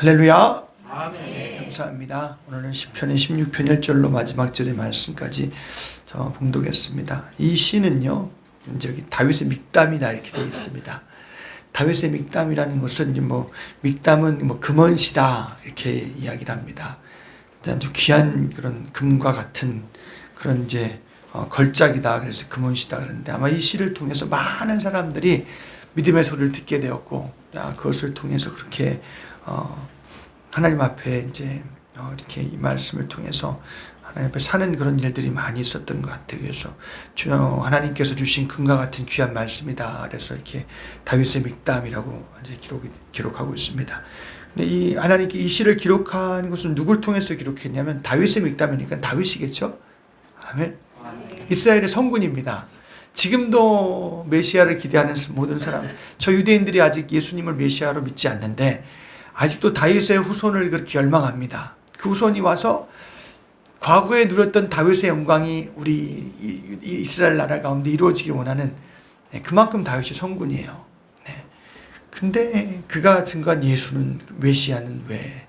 할렐루야. 아멘. 감사합니다. 오늘은 시편의 16편 1절로 마지막 절의 말씀까지 봉독했습니다. 이 시는요, 이제 여기 다윗의 믹담이다 이렇게 되어 있습니다. 다윗의 믹담이라는 것은 이제 믹담은 금언시다 이렇게 이야기를 합니다. 아주 귀한 그런 금과 같은 그런 이제 걸작이다 그래서 금언시다 그러는데 아마 이 시를 통해서 많은 사람들이 믿음의 소리를 듣게 되었고 그것을 통해서 그렇게 하나님 앞에 이제 이렇게 이 말씀을 통해서 하나님 앞에 사는 그런 일들이 많이 있었던 것 같아요. 그래서 하나님께서 주신 금과 같은 귀한 말씀이다. 그래서 이렇게 다윗의 믹담이라고 이제 기록하고 있습니다. 근데 이 하나님께 이 시를 기록한 것은 누굴 통해서 기록했냐면 다윗의 믹담이니까 다윗이겠죠. 아멘. 이스라엘의 성군입니다. 지금도 메시아를 기대하는 모든 사람, 저 유대인들이 아직 예수님을 메시아로 믿지 않는데 아직도 다윗의 후손을 그렇게 열망합니다. 그 후손이 와서 과거에 누렸던 다윗의 영광이 우리 이스라엘 나라 가운데 이루어지기 원하는 그만큼 다윗이 성군이에요. 근데 그가 증거한 예수는 메시아는 왜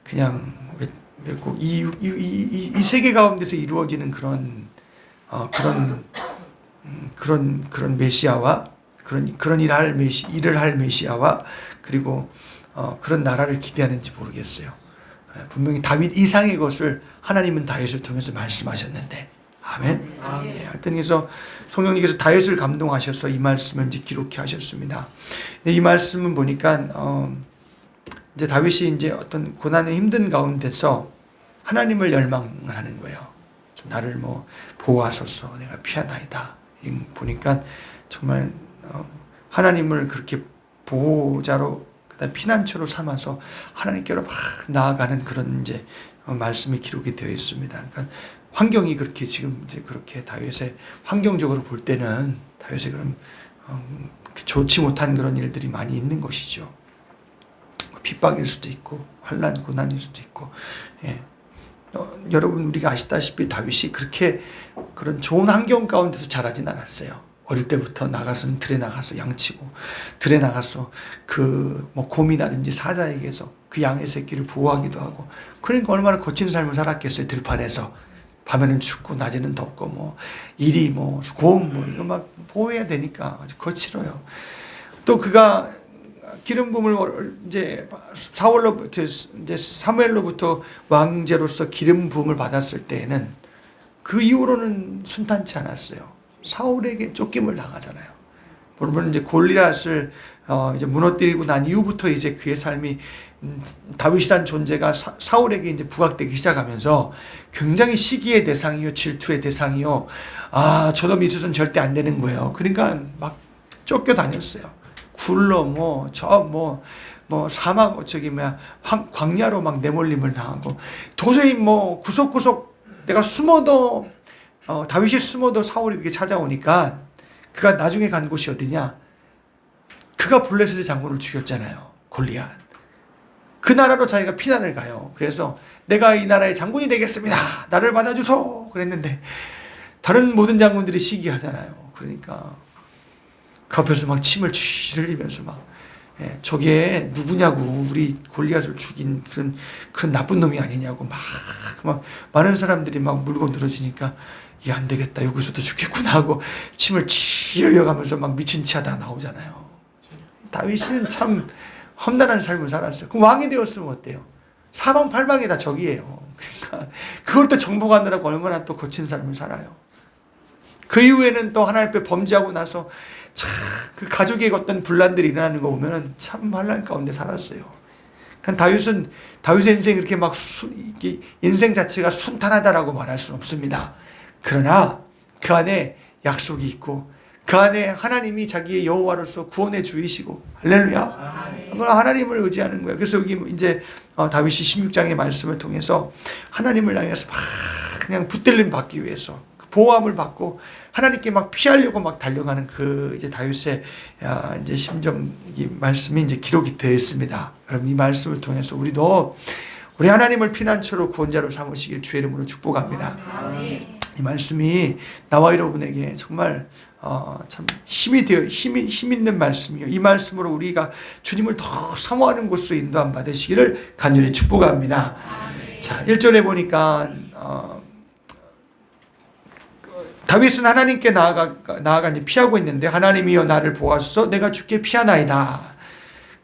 그냥 왜 꼭 이 세계 가운데서 이루어지는 그런 메시아와 그런 일을 할 메시아와 그리고 그런 나라를 기대하는지 모르겠어요. 분명히 다윗 이상의 것을 하나님은 다윗을 통해서 말씀하셨는데, 아멘. 하여튼 그래서 성령님께서 다윗을 감동하셔서 이 말씀을 이제 기록해 하셨습니다. 이 말씀은 보니까 이제 다윗이 이제 어떤 고난의 힘든 가운데서 하나님을 열망을 하는 거예요. 나를 보호하소서, 내가 피하나이다. 보니까 정말 하나님을 그렇게 보호자로 그다음 피난처로 삼아서 하나님께로 막 나아가는 그런 이제 말씀이 기록이 되어 있습니다. 그러니까 환경이 그렇게 지금 이제 그렇게 다윗의 환경적으로 볼 때는 다윗의 그런 좋지 못한 그런 일들이 많이 있는 것이죠. 핍박일 수도 있고 환난 고난일 수도 있고. 여러분 우리가 아시다시피 다윗이 그렇게 그런 좋은 환경 가운데서 자라진 않았어요. 어릴 때부터 나가서는 들에 나가서 양치고 들에 나가서 곰이라든지 사자에게서 그 양의 새끼를 보호하기도 하고 그러니까 얼마나 거친 삶을 살았겠어요. 들판에서 밤에는 춥고 낮에는 덥고 이리 곰 이거 막 보호해야 되니까 아주 거칠어요. 또 그가 기름 부음을 이제 사무엘로부터 왕제로서 기름 부음을 받았을 때에는 그 이후로는 순탄치 않았어요. 사울에게 쫓김을 당하잖아요. 물론 이제 골리앗을 이제 무너뜨리고 난 이후부터 이제 그의 삶이 다윗이란 존재가 사울에게 이제 부각되기 시작하면서 굉장히 시기의 대상이요, 질투의 대상이요. 저놈이 있어서는 절대 안 되는 거예요. 그러니까 막 쫓겨다녔어요. 굴러 사막 광야로 막 내몰림을 당하고 도저히 구석구석 내가 숨어도 다윗이 숨어도 사울이 이렇게 찾아오니까 그가 나중에 간 곳이 어디냐? 그가 블레셋의 장군을 죽였잖아요. 골리앗. 그 나라로 자기가 피난을 가요. 그래서 내가 이 나라의 장군이 되겠습니다. 나를 받아주소. 그랬는데 다른 모든 장군들이 시기하잖아요. 그러니까 그 앞에서 막 침을 쥐 흘리면서 저게 누구냐고 우리 골리앗을 죽인 그런 나쁜 놈이 아니냐고 막 많은 사람들이 막 물고 늘어지니까 이게 안 되겠다 여기서도 죽겠구나 하고 침을 쥐 흘려가면서 막 미친 치 하다 나오잖아요. 다윗은 참 험난한 삶을 살았어요. 그럼 왕이 되었으면 어때요? 사방팔방이 다 적이에요. 그러니까 그걸 또 정복하느라고 얼마나 또 거친 삶을 살아요. 그 이후에는 또 하나님 앞에 범죄하고 나서 참 그 가족의 어떤 분란들이 일어나는 거 보면 참 환난 가운데 살았어요. 다윗의 인생이 그렇게 인생 자체가 순탄하다라고 말할 수는 없습니다. 그러나 그 안에 약속이 있고 그 안에 하나님이 자기의 여호와로서 구원의 주이시고 할렐루야. 하나님을 의지하는 거예요. 그래서 여기 이제 다윗이 16장의 말씀을 통해서 하나님을 향해서 막 그냥 붙들림 받기 위해서 보호함을 받고 하나님께 막 피하려고 막 달려가는 그 이제 다윗의 이제 심정 이 말씀이 이제 기록이 되어 있습니다. 여러분 이 말씀을 통해서 우리도 우리 하나님을 피난처로 구원자로 삼으시길 주의 이름으로 축복합니다. 이 말씀이 나와 여러분에게 정말 참 힘 있는 말씀이요. 이 말씀으로 우리가 주님을 더 사모하는 곳으로 인도함 받으시기를 간절히 축복합니다. 자, 1절에 보니까 다윗은 하나님께 나아가 이제 피하고 있는데, 하나님이여 나를 보아소서, 내가 주께 피하나이다.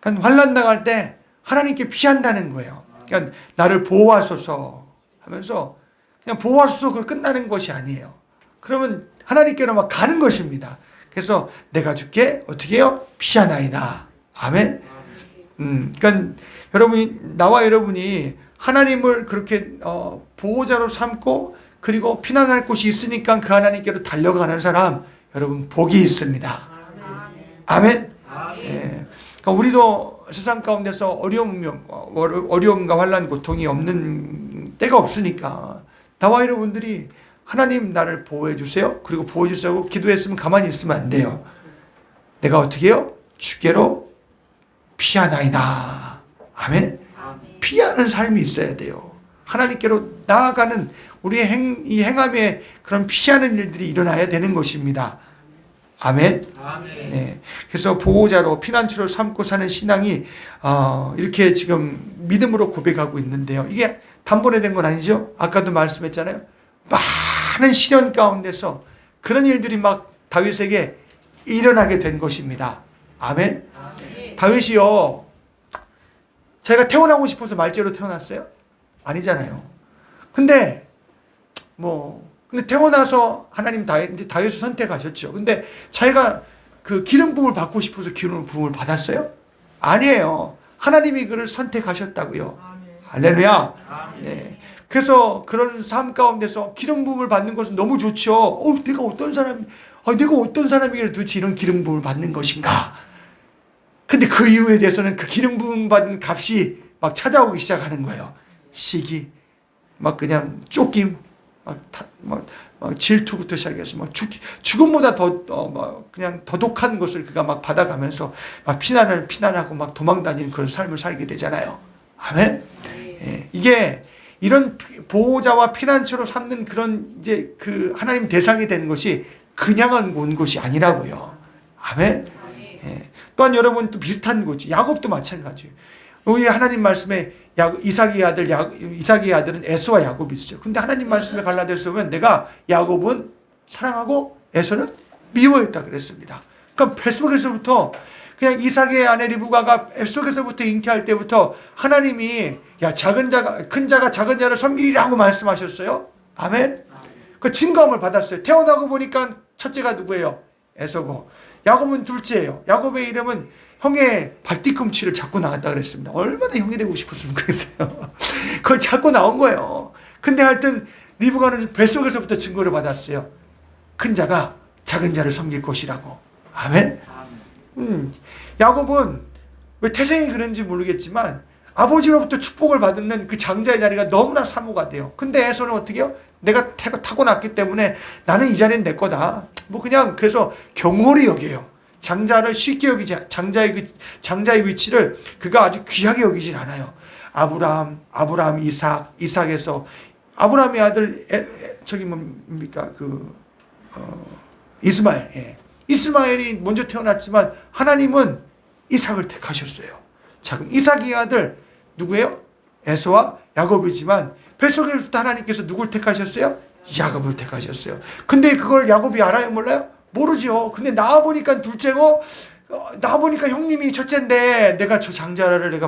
그러니까 환난 당할 때 하나님께 피한다는 거예요. 그러니까 나를 보호하소서 하면서 그냥 보호하소서 그걸 끝나는 것이 아니에요. 그러면 하나님께로 막 가는 것입니다. 그래서 내가 주께 어떻게 해요? 피하나이다. 아멘. 그러니까 나와 여러분이 하나님을 그렇게 보호자로 삼고 그리고 피난할 곳이 있으니까 그 하나님께로 달려가는 사람, 여러분 복이 있습니다. 아멘. 예. 그러니까 우리도 세상 가운데서 어려움과 환난, 고통이 없는 때가 없으니까 나와 여러분들이 하나님 나를 보호해 주세요. 그리고 보호해 주세요. 기도했으면 가만히 있으면 안 돼요. 내가 어떻게 해요? 주께로 피하나이다. 아멘. 피하는 삶이 있어야 돼요. 하나님께로 나아가는 우리의 이 행함에 그런 피하는 일들이 일어나야 되는 것입니다. 아멘. 네. 그래서 보호자로 피난처를 삼고 사는 신앙이 이렇게 지금 믿음으로 고백하고 있는데요. 이게 단번에 된 건 아니죠. 아까도 말씀했잖아요. 많은 시련 가운데서 그런 일들이 막 다윗에게 일어나게 된 것입니다. 아멘. 다윗이요, 자기가 태어나고 싶어서 말죄로 태어났어요? 아니잖아요. 근데 태어나서 하나님 다윗을 선택하셨죠. 근데 자기가 그 기름 부음을 받고 싶어서 기름 부음을 받았어요? 아니에요. 하나님이 그를 선택하셨다고요. 할렐루야. 네. 그래서 그런 삶 가운데서 기름 부음을 받는 것은 너무 좋죠. 내가 어떤 사람이길래 도대체 이런 기름 부음을 받는 것인가? 근데 그 이후에 대해서는 그 기름 부음 받은 값이 막 찾아오기 시작하는 거예요. 시기, 막 그냥 쫓김, 막 질투부터 시작해서 막 죽음보다 그냥 더 독한 것을 그가 막 받아가면서 막 피난하고 막 도망다니는 그런 삶을 살게 되잖아요. 아멘. 예, 이게 이런 보호자와 피난처로 삼는 그런 이제 그 하나님 대상이 되는 것이 그냥 온 것이 아니라고요. 아멘. 예. 또한 여러분 또 비슷한 거지. 야곱도 마찬가지예요. 우리 하나님 말씀에 이삭의 아들은 에서와 야곱이 있어요. 근데 하나님 말씀에 갈라디아서 보면 내가 야곱은 사랑하고 에서는 미워했다 그랬습니다. 그러니까 뱃속에서부터 그냥 이삭의 아내 리브가가 뱃속에서부터 잉태할 때부터 하나님이 큰 자가 작은 자를 섬기리라고 말씀하셨어요. 아멘. 그 증거함을 받았어요. 태어나고 보니까 첫째가 누구예요? 에서고 야곱은 둘째예요. 야곱의 이름은 형의 발뒤꿈치를 잡고 나갔다 그랬습니다. 얼마나 형이 되고 싶었으면 그랬어요. 그걸 잡고 나온 거예요. 근데 하여튼 리브가는 뱃속에서부터 증거를 받았어요. 큰 자가 작은 자를 섬길 것이라고. 아멘. 야곱은 왜 태생이 그런지 모르겠지만 아버지로부터 축복을 받는 그 장자의 자리가 너무나 사모가 돼요. 근데 에서는 어떻게 해요? 내가 타고났기 때문에 나는 이 자리는 내 거다. 그냥 그래서 경홀히 여겨요. 장자를 쉽게 여기지, 장자의 위치를 그가 아주 귀하게 여기질 않아요. 아브라함, 이삭에서 아브라함의 아들 이스마엘. 예. 이스마엘이 먼저 태어났지만 하나님은 이삭을 택하셨어요. 자, 그럼 이삭의 아들 누구예요? 에서와 야곱이지만 뱃속에부터 하나님께서 누굴 택하셨어요? 야곱을 택하셨어요. 근데 그걸 야곱이 알아요? 몰라요? 모르죠. 근데 나와보니까 둘째고, 나와보니까 형님이 첫째인데, 내가 저 장자를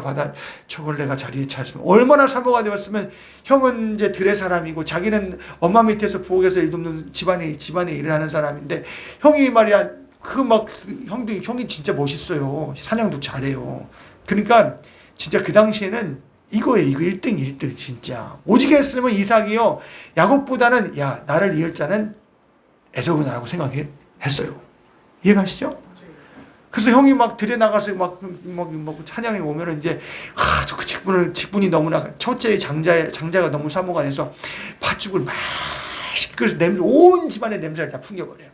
저걸 내가 자리에 찼으면, 얼마나 사모가 되었으면, 형은 이제 들의 사람이고, 자기는 엄마 밑에서 부엌에서 일 돕는 집안에 일을 하는 사람인데, 형이 말이야, 형이 진짜 멋있어요. 사냥도 잘해요. 그러니까, 진짜 그 당시에는 이거예요. 이거 1등 진짜. 오직 했으면 이삭이요. 야곱보다는 나를 이을 자는 에서구나라고 생각했어요. 이해가시죠? 그래서 형이 막 들에 나가서 막 찬양에 오면은 이제 그 직분이 너무나 첫째의 장자가 너무 사모가 돼서 팥죽을 맛있게 끓여서 온 집안의 냄새를 다 풍겨버려요.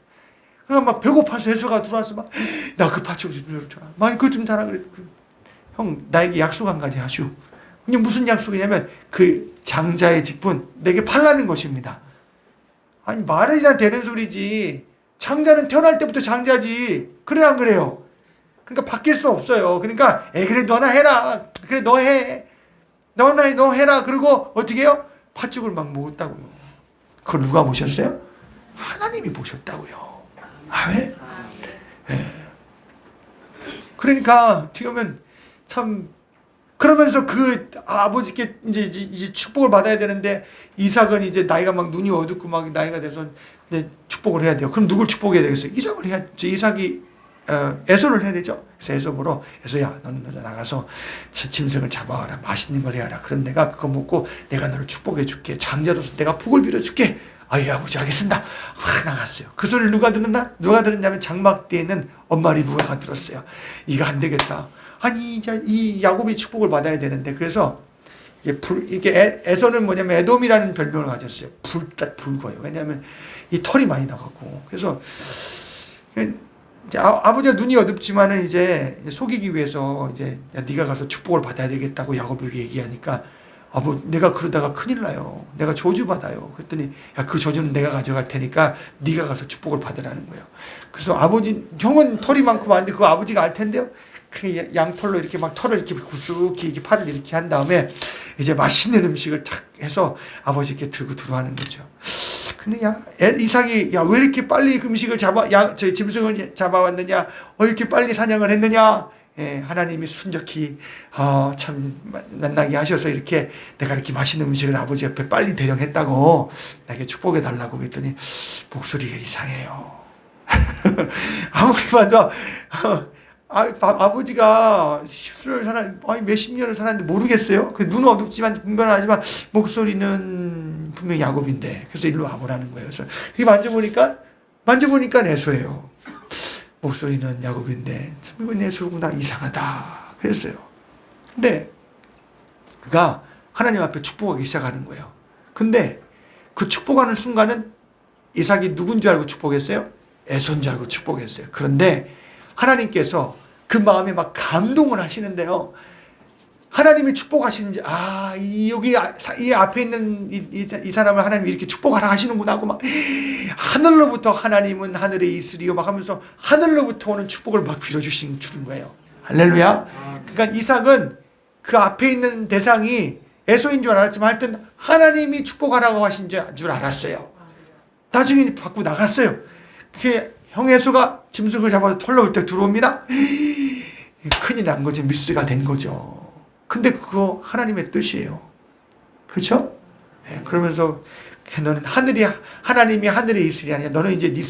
그러니까 막 배고파서 에서가 들어와서 나 그 팥죽 좀 줘라. 그거 좀 달라 그래. 형 나에게 약속 한 가지 하시오. 근데 무슨 약속이냐면 그 장자의 직분 내게 팔라는 것입니다. 아니 말이 다 되는 소리지. 장자는 태어날 때부터 장자지. 그래야 안 그래요? 그러니까 바뀔 수 없어요. 그러니까 그래 너나 해라. 그래 너 해. 너 해라. 그리고 어떻게 해요? 팥죽을 막 먹었다고요. 그걸 누가 보셨어요? 하나님이 보셨다고요. 아멘. 예. 그러니까 어떻게 보면 참 그러면서 그 아버지께 이제 축복을 받아야 되는데 이삭은 이제 나이가 막 눈이 어둡고 막 나이가 돼서 이제 축복을 해야 돼요. 그럼 누굴 축복해야 되겠어요? 이삭을 해야 이삭이 에서를 해야 되죠. 그래서 에서 보러 에서야 너는 나가서 짐승을 잡아와라. 맛있는 걸 해야라. 그럼 내가 그거 먹고 내가 너를 축복해 줄게. 장자로서 내가 복을 빌어 줄게. 아예 아버지 알겠습니다. 확 나갔어요. 그 소리를 누가 듣는다? 누가 들었냐면 장막대에 있는 엄마 리브가가 들었어요. 이거 안 되겠다. 아니 이제 이 야곱이 축복을 받아야 되는데 그래서 이게 에서는 뭐냐면 에돔이라는 별명을 가졌어요. 붉어요. 왜냐하면 이 털이 많이 나가고 그래서 이제 아버지가 눈이 어둡지만은 이제 속이기 위해서 이제 네가 가서 축복을 받아야 되겠다고 야곱에게 얘기하니까 내가 그러다가 큰일 나요. 내가 저주받아요. 그랬더니 그 저주는 내가 가져갈 테니까 네가 가서 축복을 받으라는 거예요. 그래서 형은 털이 많고 많은데 그거 아버지가 알 텐데요. 그 양털로 이렇게 막 털을 이렇게 구수히 이렇게 팔을 이렇게 한 다음에 이제 맛있는 음식을 탁 해서 아버지께 들고 들어가는 거죠. 근데 이삭이 왜 이렇게 빨리 음식을 짐승을 잡아왔느냐? 이렇게 빨리 사냥을 했느냐? 예, 하나님이 순적히 참 만나게 하셔서 이렇게 내가 이렇게 맛있는 음식을 아버지 옆에 빨리 대령했다고 나에게 축복해 달라고 그랬더니 목소리가 이상해요. 아무리 봐도 아버지가 몇십 년을 살았는데 모르겠어요. 그 눈은 어둡지만 분별하지만 목소리는 분명히 야곱인데 그래서 일로 와보라는 거예요. 그래서 만져보니까 에서예요. 목소리는 야곱인데 참 이건 에서구나 이상하다 그랬어요. 근데 그가 하나님 앞에 축복하기 시작하는 거예요. 근데 그 축복하는 순간은 이삭이 누군 줄 알고 축복했어요? 에서인 줄 알고 축복했어요. 그런데 하나님께서 그 마음에 막 감동을 하시는데요. 하나님이 축복하시는지 여기 이 앞에 있는 이 사람을 하나님이 이렇게 축복하라 하시는구나 하고 막 하늘로부터 하나님은 하늘에 있으리요 막 하면서 하늘로부터 오는 축복을 막 빌어주신 주는 거예요. 할렐루야. 그러니까 이삭은 그 앞에 있는 대상이 에서인 줄 알았지만 하여튼 하나님이 축복하라고 하신 줄 알았어요. 나중에 받고 나갔어요. 그게 형 에서가 짐승을 잡아서 털로부터 들어옵니다. 큰일 난 거죠. 미스가 된 거죠. 근데 그거 하나님의 뜻이에요. 그렇죠? 네, 그러면서 너는 하나님이 하늘에 있으리 아니야. 너는 이제 네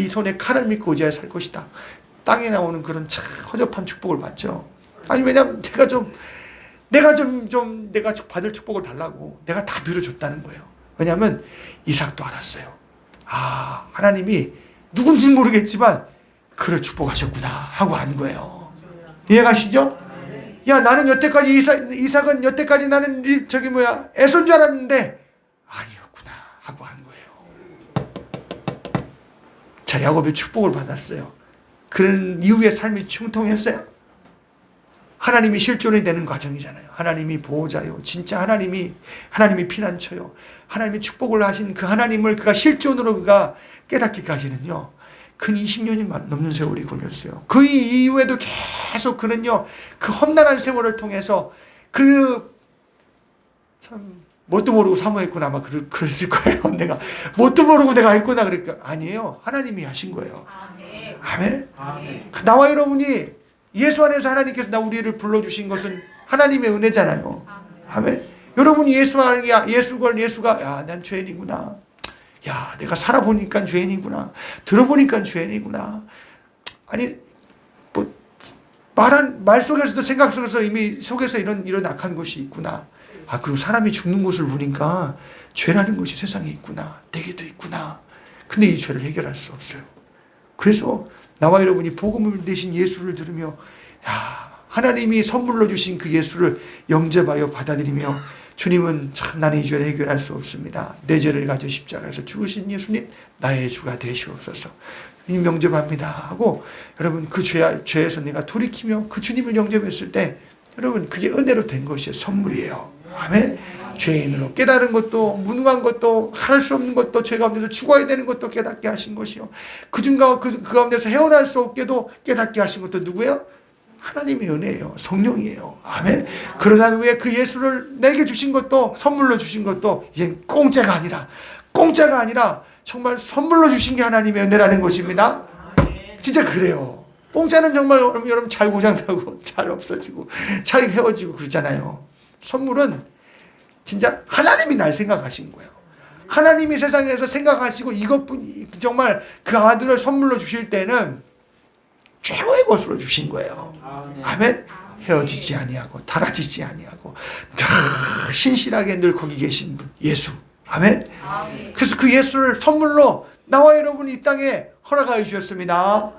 손에 칼을 믿고 의지하여 살 것이다. 땅에 나오는 그런 참 허접한 축복을 받죠. 아니 왜냐면 내가 받을 축복을 달라고 내가 다 빌어줬다는 거예요. 왜냐하면 이삭도 알았어요. 하나님이 누군지는 모르겠지만 그를 축복하셨구나 하고 안 거예요. 이해가시죠? 나는 여태까지 이삭은 여태까지 나는 에서인 줄 알았는데 아니었구나 하고 한 거예요. 자, 야곱이 축복을 받았어요. 그런 이후의 삶이 충통했어요. 하나님이 실존이 되는 과정이잖아요. 하나님이 보호자요. 진짜 하나님이 피난처요. 하나님이 축복을 하신 그 하나님을 그가 실존으로 그가 깨닫기까지는요. 근 20년이 넘는 세월이 걸렸어요. 그 이후에도 계속 그는요. 그 험난한 세월을 통해서 참 뭣도 모르고 사모했구나 아마 그랬을 거예요. 내가 뭣도 모르고 내가 했구나 그러니까 아니에요. 하나님이 하신 거예요. 아멘. 나와 여러분이 예수 안에서 하나님께서 우리를 불러주신 것은 하나님의 은혜잖아요. 아멘. 여러분이 예수가 난 죄인이구나. 내가 살아보니까 죄인이구나. 들어보니까 죄인이구나. 아니 말 속에서도 생각 속에서 이미 속에서 이런 악한 것이 있구나. 그리고 사람이 죽는 것을 보니까 죄라는 것이 세상에 있구나. 내게도 있구나. 근데 이 죄를 해결할 수 없어요. 그래서 나와 여러분이 복음을 대신 예수를 들으며 하나님이 선물로 주신 그 예수를 영접하여 받아들이며 주님은 참 나는 이 죄를 해결할 수 없습니다. 내 죄를 가져 십자가에서 죽으신 예수님 나의 주가 되시옵소서. 주님 영접합니다 하고 여러분 그 죄에서 내가 돌이키며 그 주님을 영접했을 때 여러분 그게 은혜로 된 것이에요. 선물이에요. 아멘. 죄인으로 깨달은 것도, 무능한 것도, 할 수 없는 것도, 죄 가운데서 죽어야 되는 것도 깨닫게 하신 것이요, 그 가운데서 헤어날 수 없게도 깨닫게 하신 것도 누구예요? 하나님의 은혜예요. 성령이에요. 아멘. 그러나 후에 그 예수를 내게 주신 것도, 선물로 주신 것도 이제 공짜가 아니라 정말 선물로 주신 게 하나님의 은혜라는 것입니다. 진짜 그래요. 공짜는 정말 여러분 잘 고장나고 잘 없어지고 잘 헤어지고 그러잖아요. 선물은 진짜 하나님이 날 생각하신 거예요. 하나님이 세상에서 생각하시고 이것뿐, 정말 그 아들을 선물로 주실 때는 최고의 것으로 주신 거예요. 아멘. 헤어지지 아니하고 타락지지 아니하고 신실하게 늘 거기 계신 분, 예수. 아멘. 그래서 그 예수를 선물로 나와 여러분이 이 땅에 허락하여 주셨습니다.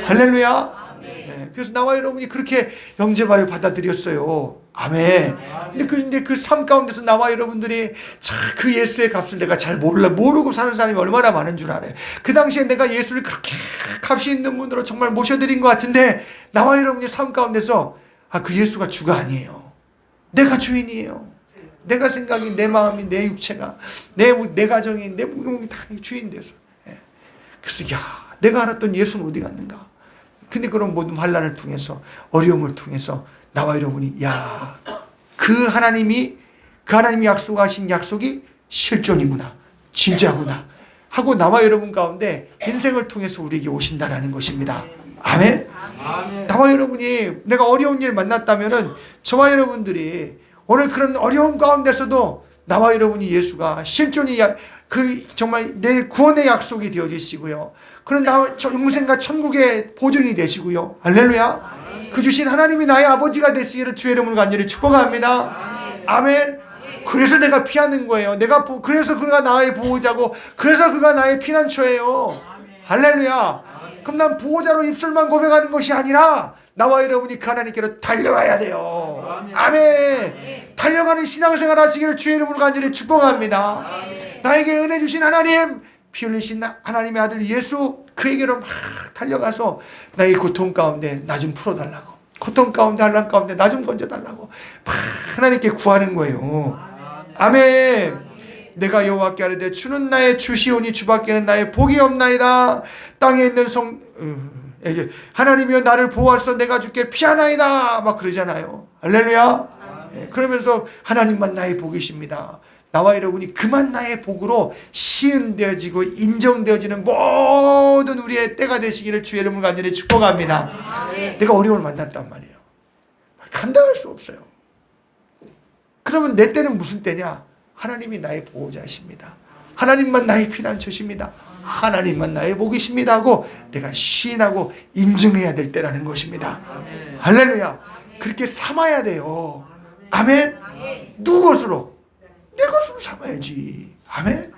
할렐루야. 네, 그래서 나와 여러분이 그렇게 영접하여 받아들였어요. 아멘. 근데 그 삶 가운데서 나와 여러분들이 그 예수의 값을 내가 잘 모르고 사는 사람이 얼마나 많은 줄 알아요. 그 당시에 내가 예수를 그렇게 값이 있는 분으로 정말 모셔드린 것 같은데, 나와 여러분이 삶 가운데서 그 예수가 주가 아니에요. 내가 주인이에요. 내가 생각이, 내 마음이, 내 육체가, 내 가정이, 내 무용이 다 주인 돼서. 그래서 내가 알았던 예수는 어디 갔는가? 근데 그런 모든 환난을 통해서, 어려움을 통해서 나와 여러분이 그 하나님이 약속하신 약속이 실존이구나, 진짜구나 하고 나와 여러분 가운데 인생을 통해서 우리에게 오신다라는 것입니다. 아멘. 나와 여러분이, 내가 어려운 일 만났다면은 저와 여러분들이 오늘 그런 어려움 가운데서도 나와 여러분이 예수가 실존이 정말 내 구원의 약속이 되어지시고요, 그런 영생과 천국의 보증이 되시고요. 할렐루야. 그 주신 하나님이 나의 아버지가 되시기를 주의 이름으로 간절히 축복합니다. 아멘. 그래서 내가 피하는 거예요. 그래서 그가 나의 보호자고, 그래서 그가 나의 피난처예요. 할렐루야. 그럼 난 보호자로 입술만 고백하는 것이 아니라 나와 여러분이 그 하나님께로 달려가야 돼요. 아멘. 달려가는 신앙생활 하시기를 주의 이름으로 간절히 축복합니다. 나에게 은혜 주신 하나님, 피 흘리신 하나님의 아들 예수, 그에게로 막 달려가서 나의 고통 가운데 나 좀 풀어달라고, 고통 가운데, 환난 가운데 나 좀 건져달라고 막 하나님께 구하는 거예요. 아멘. 내가 여호와께 아뢰되 주는 나의 주시오니 주밖에는 나의 복이 없나이다. 땅에 있는 하나님이여 나를 보호하소서, 내가 주께 피하나이다 막 그러잖아요. 할렐루야. 그러면서 하나님만 나의 복이십니다. 나와 여러분이 그만 나의 복으로 시은되어지고 인정되어지는 모든 우리의 때가 되시기를 주의 이름으로 간절히 축복합니다. 내가 어려움을 만났단 말이에요. 감당할 수 없어요. 그러면 내 때는 무슨 때냐? 하나님이 나의 보호자이십니다. 하나님만 나의 피난처십니다. 하나님만 나의 복이십니다 하고 내가 시인하고 인증해야 될 때라는 것입니다. 할렐루야. 그렇게 삼아야 돼요. 아멘. 누구 것으로? 내 것으로 삼아야지. 아멘.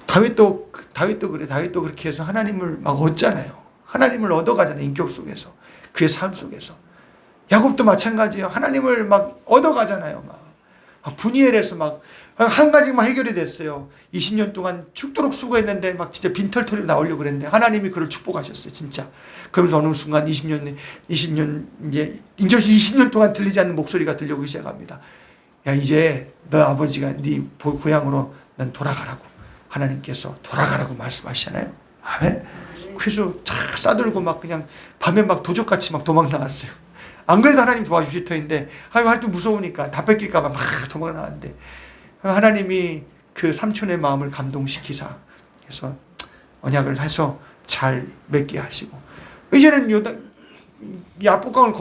다윗도 그래. 다윗도 그렇게 해서 하나님을 막 얻잖아요. 하나님을 얻어가잖아요. 인격 속에서, 그의 삶 속에서. 야곱도 마찬가지예요. 하나님을 막 얻어가잖아요. 막 분이엘에서 막 한 가지만 해결이 됐어요. 20년 동안 죽도록 수고했는데 막 진짜 빈털터리로 나오려고 그랬는데 하나님이 그를 축복하셨어요. 진짜. 그러면서 어느 순간 20년 이제 20년 동안 들리지 않는 목소리가 들려오기 시작합니다. 야, 이제 너 아버지가 네 고향으로 난 돌아가라고, 하나님께서 돌아가라고 말씀하시잖아요. 아멘. 그래서 착 싸들고 막 그냥 밤에 막 도적같이 막 도망 나갔어요. 안 그래도 하나님 도와주실 터인데 하여튼 무서우니까 다 뺏길까봐 막 도망 나갔는데, 하나님이 그 삼촌의 마음을 감동시키사 그래서 언약을 해서 잘 맺게 하시고, 이제는 이 압복강을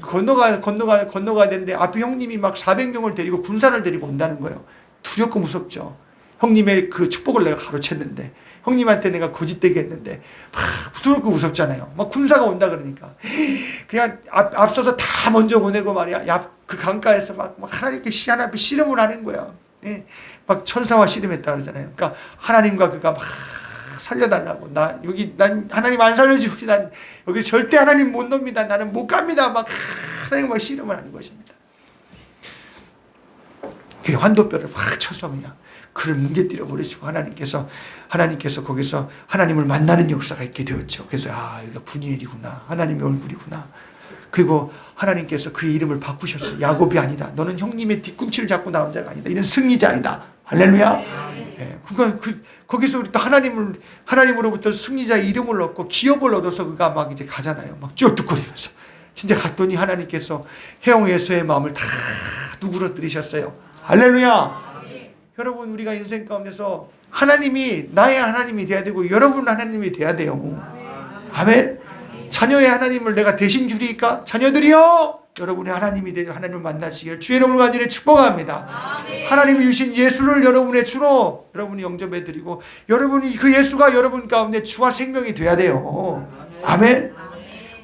건너가야 되는데 앞에 형님이 막 400명을 데리고 군사를 데리고 온다는 거예요. 두렵고 무섭죠. 형님의 그 축복을 내가 가로챘는데, 형님한테 내가 거짓되게 했는데 막 두렵고 무섭잖아요. 막 군사가 온다 그러니까 그냥 앞서서 다 먼저 보내고 말이야. 그 강가에서 막 하나님께 하나님께 씨름을 하는 거야. 막 천사와 씨름했다 그러잖아요. 그러니까 하나님과 그가 막 살려달라고, 난 하나님 안 살려주고 난 여기 절대 하나님 못 놉니다. 나는 못 갑니다. 막 하나님 막 씨름을 하는 것입니다. 그 환도뼈를 막 쳐서 그냥 그를 뭉개뜨려 버리시고 하나님께서 거기서 하나님을 만나는 역사가 있게 되었죠. 그래서 여기가 분이엘이구나, 하나님의 얼굴이구나. 그리고 하나님께서 그의 이름을 바꾸셨어요. 야곱이 아니다. 너는 형님의 뒤꿈치를 잡고 나온 자가 아니다. 이는 승리자이다. 할렐루야. 예, 거기서 우리 또 하나님으로부터 승리자의 이름을 얻고 기업을 얻어서 그가 막 이제 가잖아요. 막 쫄뚝거리면서. 진짜 갔더니 하나님께서 해옹에서의 마음을 다 누그러뜨리셨어요. 할렐루야. 여러분, 우리가 인생 가운데서 하나님이 나의 하나님이 돼야 되고 여러분 하나님이 돼야 돼요. 아멘. 자녀의 하나님을 내가 대신 주리까? 자녀들이여, 여러분이 하나님이 되어 하나님을 만나시기를 주의 이름으로 간절히 축복합니다. 하나님이 주신 예수를 여러분의 주로 여러분이 영접해 드리고 여러분이 그 예수가 여러분 가운데 주와 생명이 돼야 돼요. 아멘.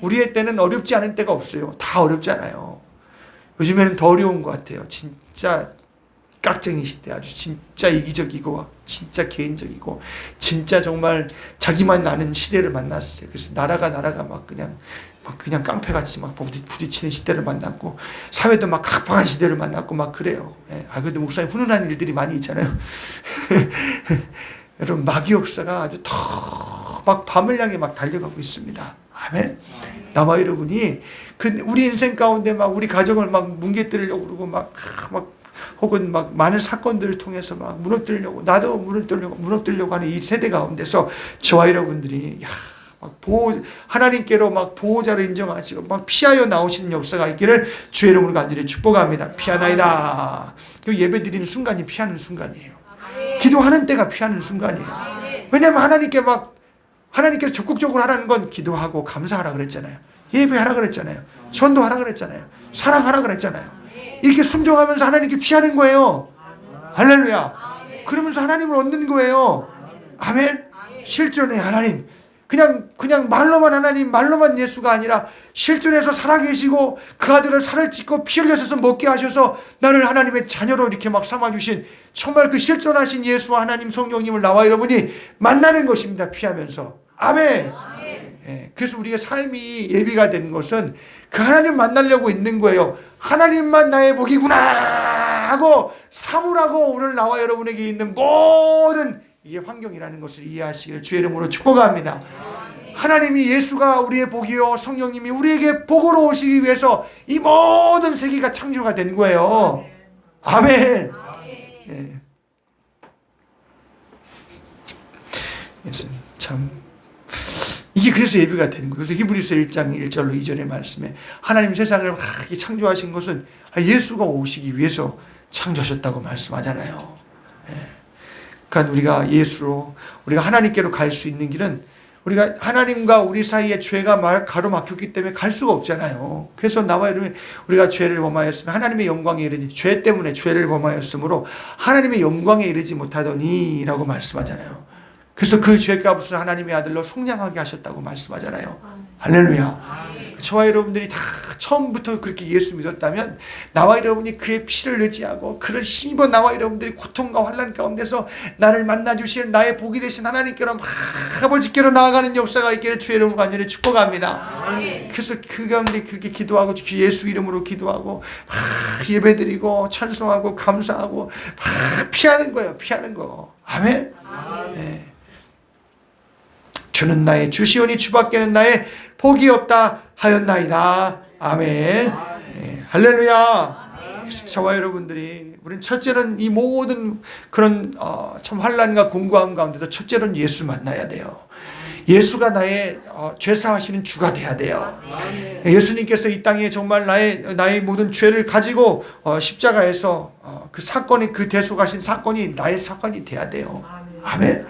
우리의 때는 어렵지 않은 때가 없어요. 다 어렵잖아요. 요즘에는 더 어려운 것 같아요. 진짜 깍쟁이 시대, 아주 진짜 이기적이고 진짜 개인적이고 진짜 정말 자기만 아는 시대를 만났어요. 그래서 나라가 막 그냥 깡패같이 막 부딪히는 시대를 만났고 사회도 막 각박한 시대를 만났고 막 그래요. 예. 그래도 목사님 훈훈한 일들이 많이 있잖아요. 여러분, 마귀 역사가 아주 더 막 밤을 향해 막 달려가고 있습니다. 아멘. 나와 여러분이 우리 인생 가운데 막 우리 가정을 막 뭉개뜨리려고 그러고 막 혹은 막 많은 사건들을 통해서 막 무너뜨리려고, 나도 무너뜨리려고 하는 이 세대 가운데서 저와 여러분들이 막 하나님께로 막 보호자로 인정하시고 막 피하여 나오시는 역사가 있기를 주의 이름으로 간절히 축복합니다. 피하나이다. 예배 드리는 순간이 피하는 순간이에요. 기도하는 때가 피하는 순간이에요. 왜냐하면 하나님께서 적극적으로 하라는 건 기도하고 감사하라 그랬잖아요. 예배하라 그랬잖아요. 전도하라 그랬잖아요. 사랑하라 그랬잖아요. 이렇게 순종하면서 하나님께 피하는 거예요. 할렐루야. 그러면서 하나님을 얻는 거예요. 아멘. 실존의 하나님. 그냥 말로만 하나님, 말로만 예수가 아니라 실존해서 살아계시고 그 아들을 살을 찢고 피 흘려서 먹게 하셔서 나를 하나님의 자녀로 이렇게 막 삼아주신 정말 그 실존하신 예수와 하나님 성령님을 나와 여러분이 만나는 것입니다. 피하면서. 아멘. 예, 그래서 우리의 삶이 예비가 되는 것은 그 하나님 만나려고 있는 거예요. 하나님만 나의 복이구나 하고 사물하고 오늘 나와 여러분에게 있는 모든 이게 환경이라는 것을 이해하시기를 주의 이름으로 축복합니다. 하나님이 예수가 우리의 복이요 성령님이 우리에게 복으로 오시기 위해서 이 모든 세계가 창조가 된 거예요. 아멘. 예. 참 이게 그래서 예배가 되는 거예요. 그래서 히브리서 1장 1절로 2절의 말씀에 하나님 세상을 창조하신 것은 예수가 오시기 위해서 창조하셨다고 말씀하잖아요. 예. 그러니까 우리가 예수로 우리가 하나님께로 갈 수 있는 길은 우리가 하나님과 우리 사이에 죄가 가로막혔기 때문에 갈 수가 없잖아요. 그래서 나와 여러분 우리가 죄를 범하였으면 하나님의 영광에 이르지 죄 때문에 죄를 범하였으므로 하나님의 영광에 이르지 못하더니 라고 말씀하잖아요. 그래서 그 죄값을 하나님의 아들로 속량하게 하셨다고 말씀하잖아요. 할렐루야. 저와 여러분들이 다 처음부터 그렇게 예수 믿었다면 나와 여러분이 그의 피를 의지하고 그를 힘입어 나와 여러분들이 고통과 환난 가운데서 나를 만나주실 나의 복이 되신 하나님께로 아버지께로 나아가는 역사가 있기를 주의 이름으로 간절히 축복합니다. 그래서 그 가운데 그렇게 기도하고 예수 이름으로 기도하고 예배드리고 찬송하고 감사하고 피하는 거예요. 피하는 거. 아멘. 네. 주는 나의 주시오니 주밖에는 나의 복이 없다 하였나이다. 아멘. 네. 할렐루야. 그래서 저와 여러분들이 우리는 첫째는 이 모든 그런 참 환난과 공고함 가운데서 첫째는 예수 만나야 돼요. 예수가 나의 죄사하시는 주가 돼야 돼요. 예수님께서 이 땅에 정말 나의 모든 죄를 가지고 십자가에서 그 사건이 그 대속하신 사건이 나의 사건이 돼야 돼요. 아멘.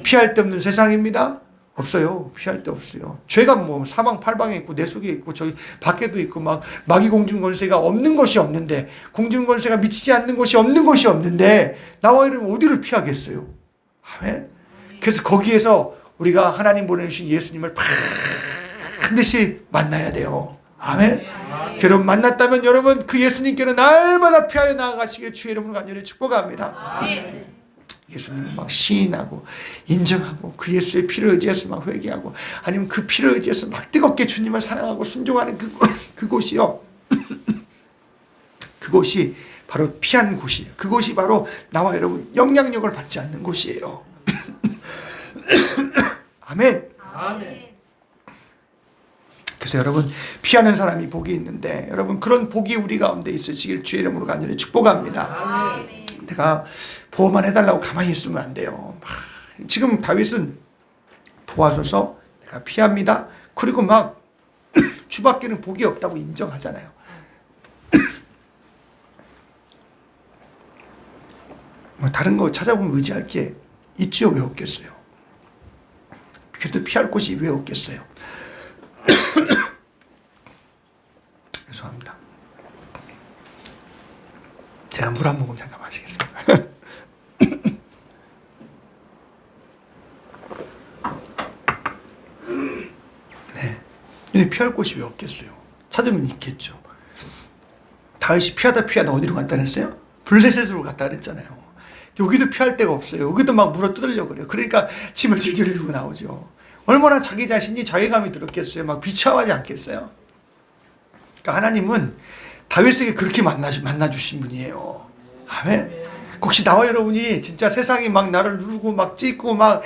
피할 데 없는 세상입니다. 없어요. 피할 데 없어요. 죄가 뭐 사방 팔방에 있고 내 속에 있고 저기 밖에도 있고 막 마귀 공중 권세가 없는 것이 없는데 공중 권세가 미치지 않는 것이 없는 것이 없는데 나와 여러분 어디를 피하겠어요. 아멘. 그래서 거기에서 우리가 하나님 보내주신 예수님을 반드시 만나야 돼요. 아멘. 여러분 만났다면 여러분 그 예수님께는 날마다 피하여 나아가시길 주의 이름으로 간절히 축복합니다. 예수님을 막 시인하고 인정하고 그 예수의 피를 의지해서 막 회개하고 아니면 그 피를 의지해서 막 뜨겁게 주님을 사랑하고 순종하는 그곳이요. 그곳이 바로 피한 곳이에요. 그곳이 바로 나와 여러분 영향력을 받지 않는 곳이에요. 아멘. 그래서 여러분, 피하는 사람이 복이 있는데 여러분, 그런 복이 우리 가운데 있으시길 주의 이름으로 간절히 축복합니다. 내가 보호만 해달라고 가만히 있으면 안 돼요. 지금 다윗은 도와줘서 내가 피합니다. 그리고 막 주밖에는 복이 없다고 인정하잖아요. 뭐 다른 거 찾아보면 의지할 게 있지요. 왜 없겠어요? 그래도 피할 곳이 왜 없겠어요? 죄송합니다. 제가 물 한 모금 잠깐 마시겠습니다. 네. 근데 피할 곳이 왜 없겠어요? 찾으면 있겠죠. 다윗이 피하다 어디로 갔다 그랬어요? 블레셋으로 갔다 그랬잖아요. 여기도 피할 데가 없어요. 여기도 막 물어 뜯으려고 그래요. 그러니까 짐을 질질 흘리고 나오죠. 얼마나 자기 자신이 자괴감이 들었겠어요. 막 비참하지 않겠어요? 그러니까 하나님은 다윗에게 그렇게 만나주신 분이에요. 아멘. 혹시 나와 여러분이 진짜 세상이 막 나를 누르고 막 찢고 막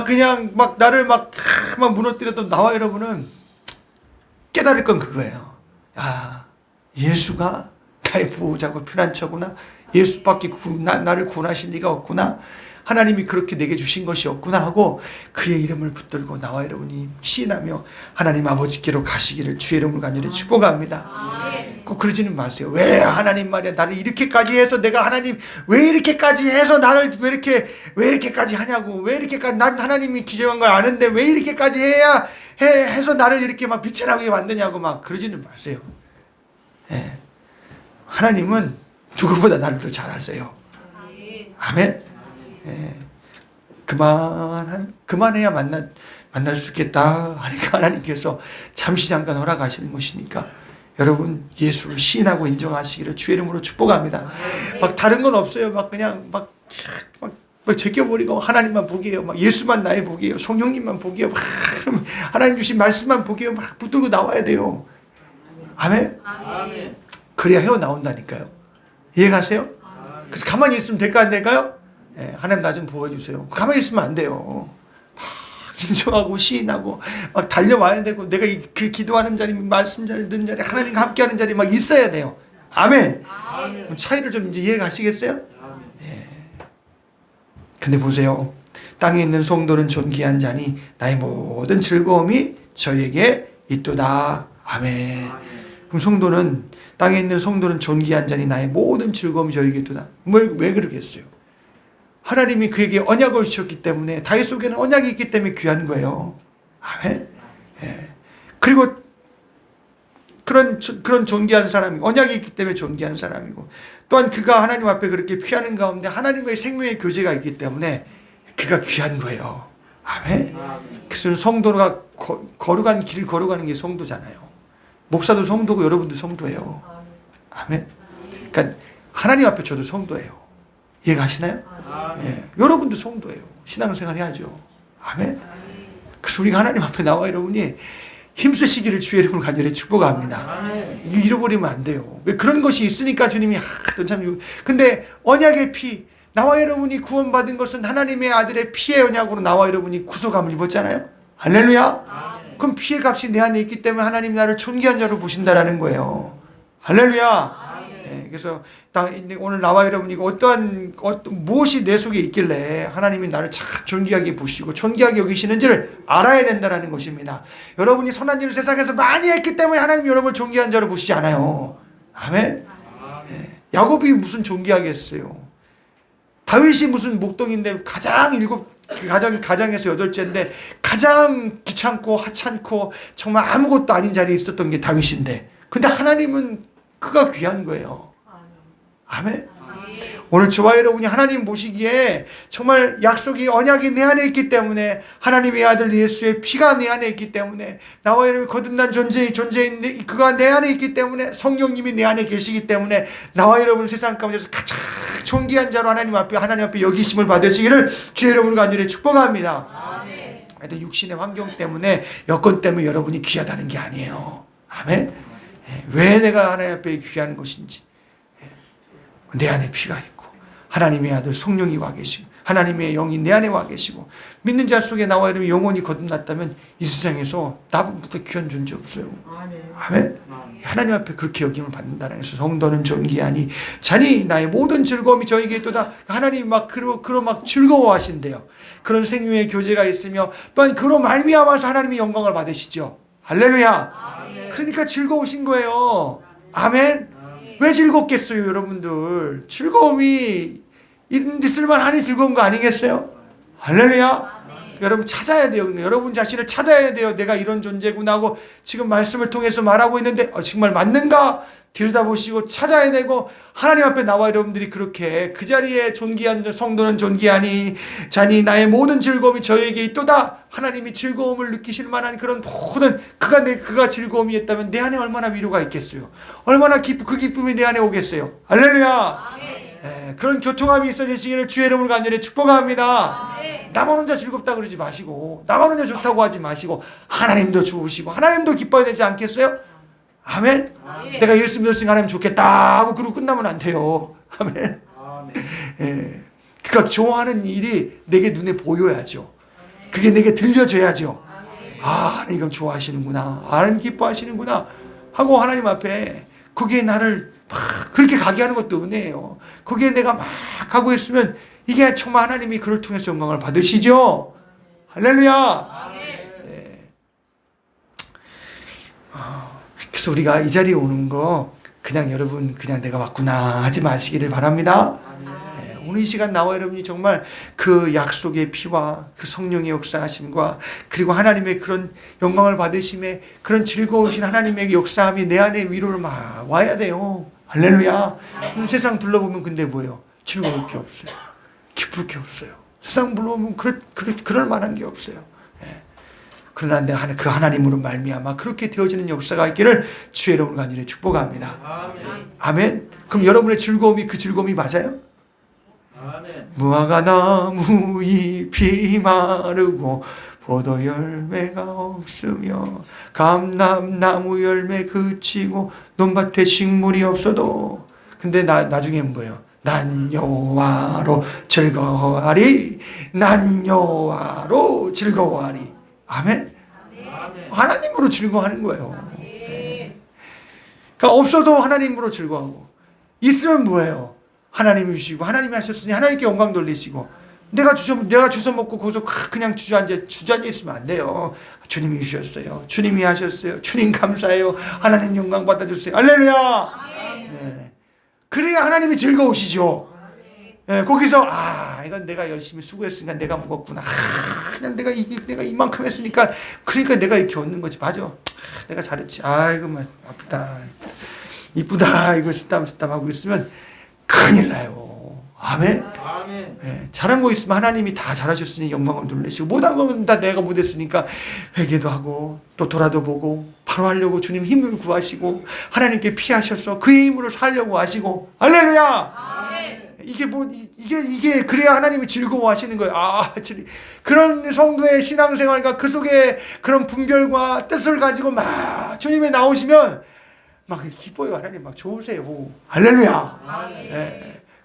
그냥 막 나를 막 무너뜨려도 나와 여러분은 깨달을 건 그거예요. 아, 예수가 나의 보호자고 피난처구나. 예수밖에 나를 구원하실 리가 없구나. 하나님이 그렇게 내게 주신 것이 없구나 하고 그의 이름을 붙들고 나와 여러분이 시인하며 하나님 아버지께로 가시기를 주의 이름으로 간절히 축복합니다. 꼭 그러지는 마세요. 왜 하나님 말이야 나를 이렇게까지 해서 내가 하나님 왜 이렇게까지 해서 나를 왜 이렇게까지 하냐고, 왜 이렇게까지 난 하나님이 기정한 걸 아는데 왜 이렇게까지 해서 나를 이렇게 막 비천하게 만드냐고 막 그러지는 마세요. 예. 하나님은 누구보다 나를 더 잘 아세요. 아멘. 예. 그만해야 만날 수 있겠다 하니까 하나님께서 잠시 잠깐 허락하시는 것이니까 여러분 예수를 시인하고 인정하시기를 주의 이름으로 축복합니다. 막 다른 건 없어요. 막 그냥 막 제껴버리고 하나님만 복이에요. 막 예수만 나의 복이에요. 성령님만 복이에요. 막 하나님 주신 말씀만 복이에요. 막 붙들고 나와야 돼요. 아멘. 그래야 헤어나온다니까요. 이해가세요? 그래서 가만히 있으면 될까 안 될까요? 예, 하나님 나 좀 보여주세요. 가만히 있으면 안 돼요. 막 인정하고 시인하고 막 달려와야 되고 내가 그 기도하는 자리, 말씀 자리, 듣는 자리, 하나님과 함께하는 자리 막 있어야 돼요. 아멘. 차이를 좀 이제 이해가시겠어요? 예. 근데 보세요. 땅에 있는 성도는 존귀한 자니 나의 모든 즐거움이 저에게 있도다. 아멘. 그럼 성도는 땅에 있는 성도는 존귀한 자니 나의 모든 즐거움이 저에게 있도다. 왜 그러겠어요? 하나님이 그에게 언약을 주셨기 때문에 다윗 속에는 언약이 있기 때문에 귀한 거예요. 아멘. 예. 그리고 그런 존귀한 사람이 언약이 있기 때문에 존귀한 사람이고 또한 그가 하나님 앞에 그렇게 피하는 가운데 하나님과의 생명의 교제가 있기 때문에 그가 귀한 거예요. 아멘. 그래서 성도가 거룩한 길을 걸어가는 게 성도잖아요. 목사도 성도고 여러분도 성도예요. 아멘. 그러니까 하나님 앞에 저도 성도예요. 이해가시나요? 예. 여러분도 성도예요. 신앙생활 해야죠. 아멘. 그래서 우리가 하나님 앞에 나와 여러분이 힘쓰시기를 주의 이름으로 간절히 축복합니다. 이거 잃어버리면 안 돼요. 왜 그런 것이 있으니까 주님이 참. 근데 언약의 피, 나와 여러분이 구원받은 것은 하나님의 아들의 피의 언약으로 나와 여러분이 구속함을 입었잖아요. 할렐루야. 그럼 피의 값이 내 안에 있기 때문에 하나님 나를 존귀한 자로 보신다라는 거예요. 할렐루야. 네, 그래서 오늘 나와 여러분이 어떠한 무엇이 내 속에 있길래 하나님이 나를 참 존귀하게 보시고 존귀하게 여기시는지를 알아야 된다는 것입니다. 여러분이 선한 일을 세상에서 많이 했기 때문에 하나님이 여러분을 존귀한 자로 보시지 않아요. 아멘. 네, 야곱이 무슨 존귀하겠어요. 다윗이 무슨 목동인데 가장에서 8째인데 가장 귀찮고 하찮고 정말 아무것도 아닌 자리에 있었던 게 다윗인데 근데 하나님은 그가 귀한 거예요. 아멘. 오늘 저와 여러분이 하나님 보시기에 정말 약속이 언약이 내 안에 있기 때문에 하나님의 아들 예수의 피가 내 안에 있기 때문에 나와 여러분 거듭난 존재인데 그가 내 안에 있기 때문에 성령님이 내 안에 계시기 때문에 나와 여러분 세상 가운데서 가장 존귀한 자로 하나님 앞에 여기심을 받으시기를 주의 이름으로 간절히 축복합니다. 하여튼 육신의 환경 때문에 여건 때문에 여러분이 귀하다는 게 아니에요. 아멘. 왜 내가 하나님 앞에 귀한 것인지 내 안에 피가 있고 하나님의 아들 성령이 와 계시고 하나님의 영이 내 안에 와 계시고 믿는 자 속에 나와 이러면 영혼이 거듭났다면 이 세상에서 나보다 귀한 존재 없어요. 아멘. 하나님 앞에 그렇게 여김을 받는다는 것은 성도는 존귀하니 자니 나의 모든 즐거움이 저에게 있도다. 하나님 막 그러 막 즐거워하신대요. 그런 생명의 교제가 있으며 또한 그로 말미암아서 하나님의 영광을 받으시죠. 할렐루야. 그러니까 즐거우신 거예요. 아멘. 왜 즐겁겠어요, 여러분들? 즐거움이 있을만하니 즐거운 거 아니겠어요? 할렐루야. 여러분 찾아야 돼요. 여러분 자신을 찾아야 돼요. 내가 이런 존재구나 하고 지금 말씀을 통해서 말하고 있는데 정말 맞는가? 들여다보시고 찾아야 되고 하나님 앞에 나와 여러분들이 그렇게 그 자리에 존귀한 성도는 존귀하니 자니 나의 모든 즐거움이 저에게 있도다. 하나님이 즐거움을 느끼실 만한 그런 모든 그가 즐거움이 있다면 내 안에 얼마나 위로가 있겠어요. 얼마나 그 기쁨이 내 안에 오겠어요. 할렐루야. 그런 교통함이 있어지시기를 주의 이름으로 간절히 축복합니다. 나만 혼자 즐겁다 그러지 마시고 나만 혼자 좋다고 하지 마시고 하나님도 좋으시고 하나님도 기뻐야 되지 않겠어요? 아멘. 내가 예수 믿었으니 하나님 좋겠다 하고 그러고 끝나면 안 돼요. 아멘. 그러니까 좋아하는 일이 내게 눈에 보여야죠. 그게 내게 들려져야죠. 하나님 이건 좋아하시는구나, 하나님 기뻐하시는구나 하고 하나님 앞에 거기에 나를 막 그렇게 가게 하는 것도 은혜예요. 거기에 내가 막 가고 있으면 이게 정말 하나님이 그를 통해서 영광을 받으시죠. 할렐루야. 그래서 우리가 이 자리에 오는 거 그냥 여러분 그냥 내가 왔구나 하지 마시기를 바랍니다. 오늘 이 시간 나와 여러분이 정말 그 약속의 피와 그 성령의 역사하심과 그리고 하나님의 그런 영광을 받으심에 그런 즐거우신 하나님의 역사함이 내 안에 위로를 막 와야 돼요. 할렐루야. 세상 둘러보면 근데 뭐예요? 즐거울 게 없어요. 기쁠 게 없어요. 세상 둘러보면 그럴 만한 게 없어요. 그러나 그 하나님으로 말미암아 그렇게 되어지는 역사가 있기를 주의 이름으로 간절히 축복합니다. 아멘. 그럼 여러분의 즐거움이 그 즐거움이 맞아요? 아멘. 무화과 나무 잎이 마르고 포도 열매가 없으며 감람나무 열매 그치고 논밭에 식물이 없어도 근데 나중엔 뭐예요? 난 여호와로 즐거워하리. 난 여호와로 즐거워하리. 아멘. 하나님으로 즐거워하는 거예요. 그러니까 없어도 하나님으로 즐거워하고 있으면 뭐예요? 하나님이 주시고 하나님이 하셨으니 하나님께 영광 돌리시고 내가 주워 먹고 거기서 그냥 주저앉아 있으면 안 돼요. 주님이 주셨어요. 주님이 하셨어요. 주님 감사해요. 하나님 영광 받아주세요. 할렐루야. 그래야 하나님이 즐거우시죠. 거기서 이건 내가 열심히 수고했으니까 내가 먹었구나. 그냥 내가 이만큼 했으니까 그러니까 내가 이렇게 얻는 거지. 맞아. 내가 잘했지. 이거 뭐 아프다. 이쁘다. 이거 쓰담 하고 있으면 큰일 나요. 아멘. 잘한 거 있으면 하나님이 다 잘하셨으니 영광을 돌리시고 못한 건 다 내가 못했으니까 회개도 하고 또 돌아도 보고 바로 하려고 주님 힘을 구하시고 하나님께 피하셔서 그의 힘으로 살려고 하시고 할렐루야. 이게 그래야 하나님이 즐거워하시는 거예요. 그런 성도의 신앙생활과 그 속에 그런 분별과 뜻을 가지고 막 주님에 나오시면 막 기뻐요. 하나님 막 좋으세요. 할렐루야.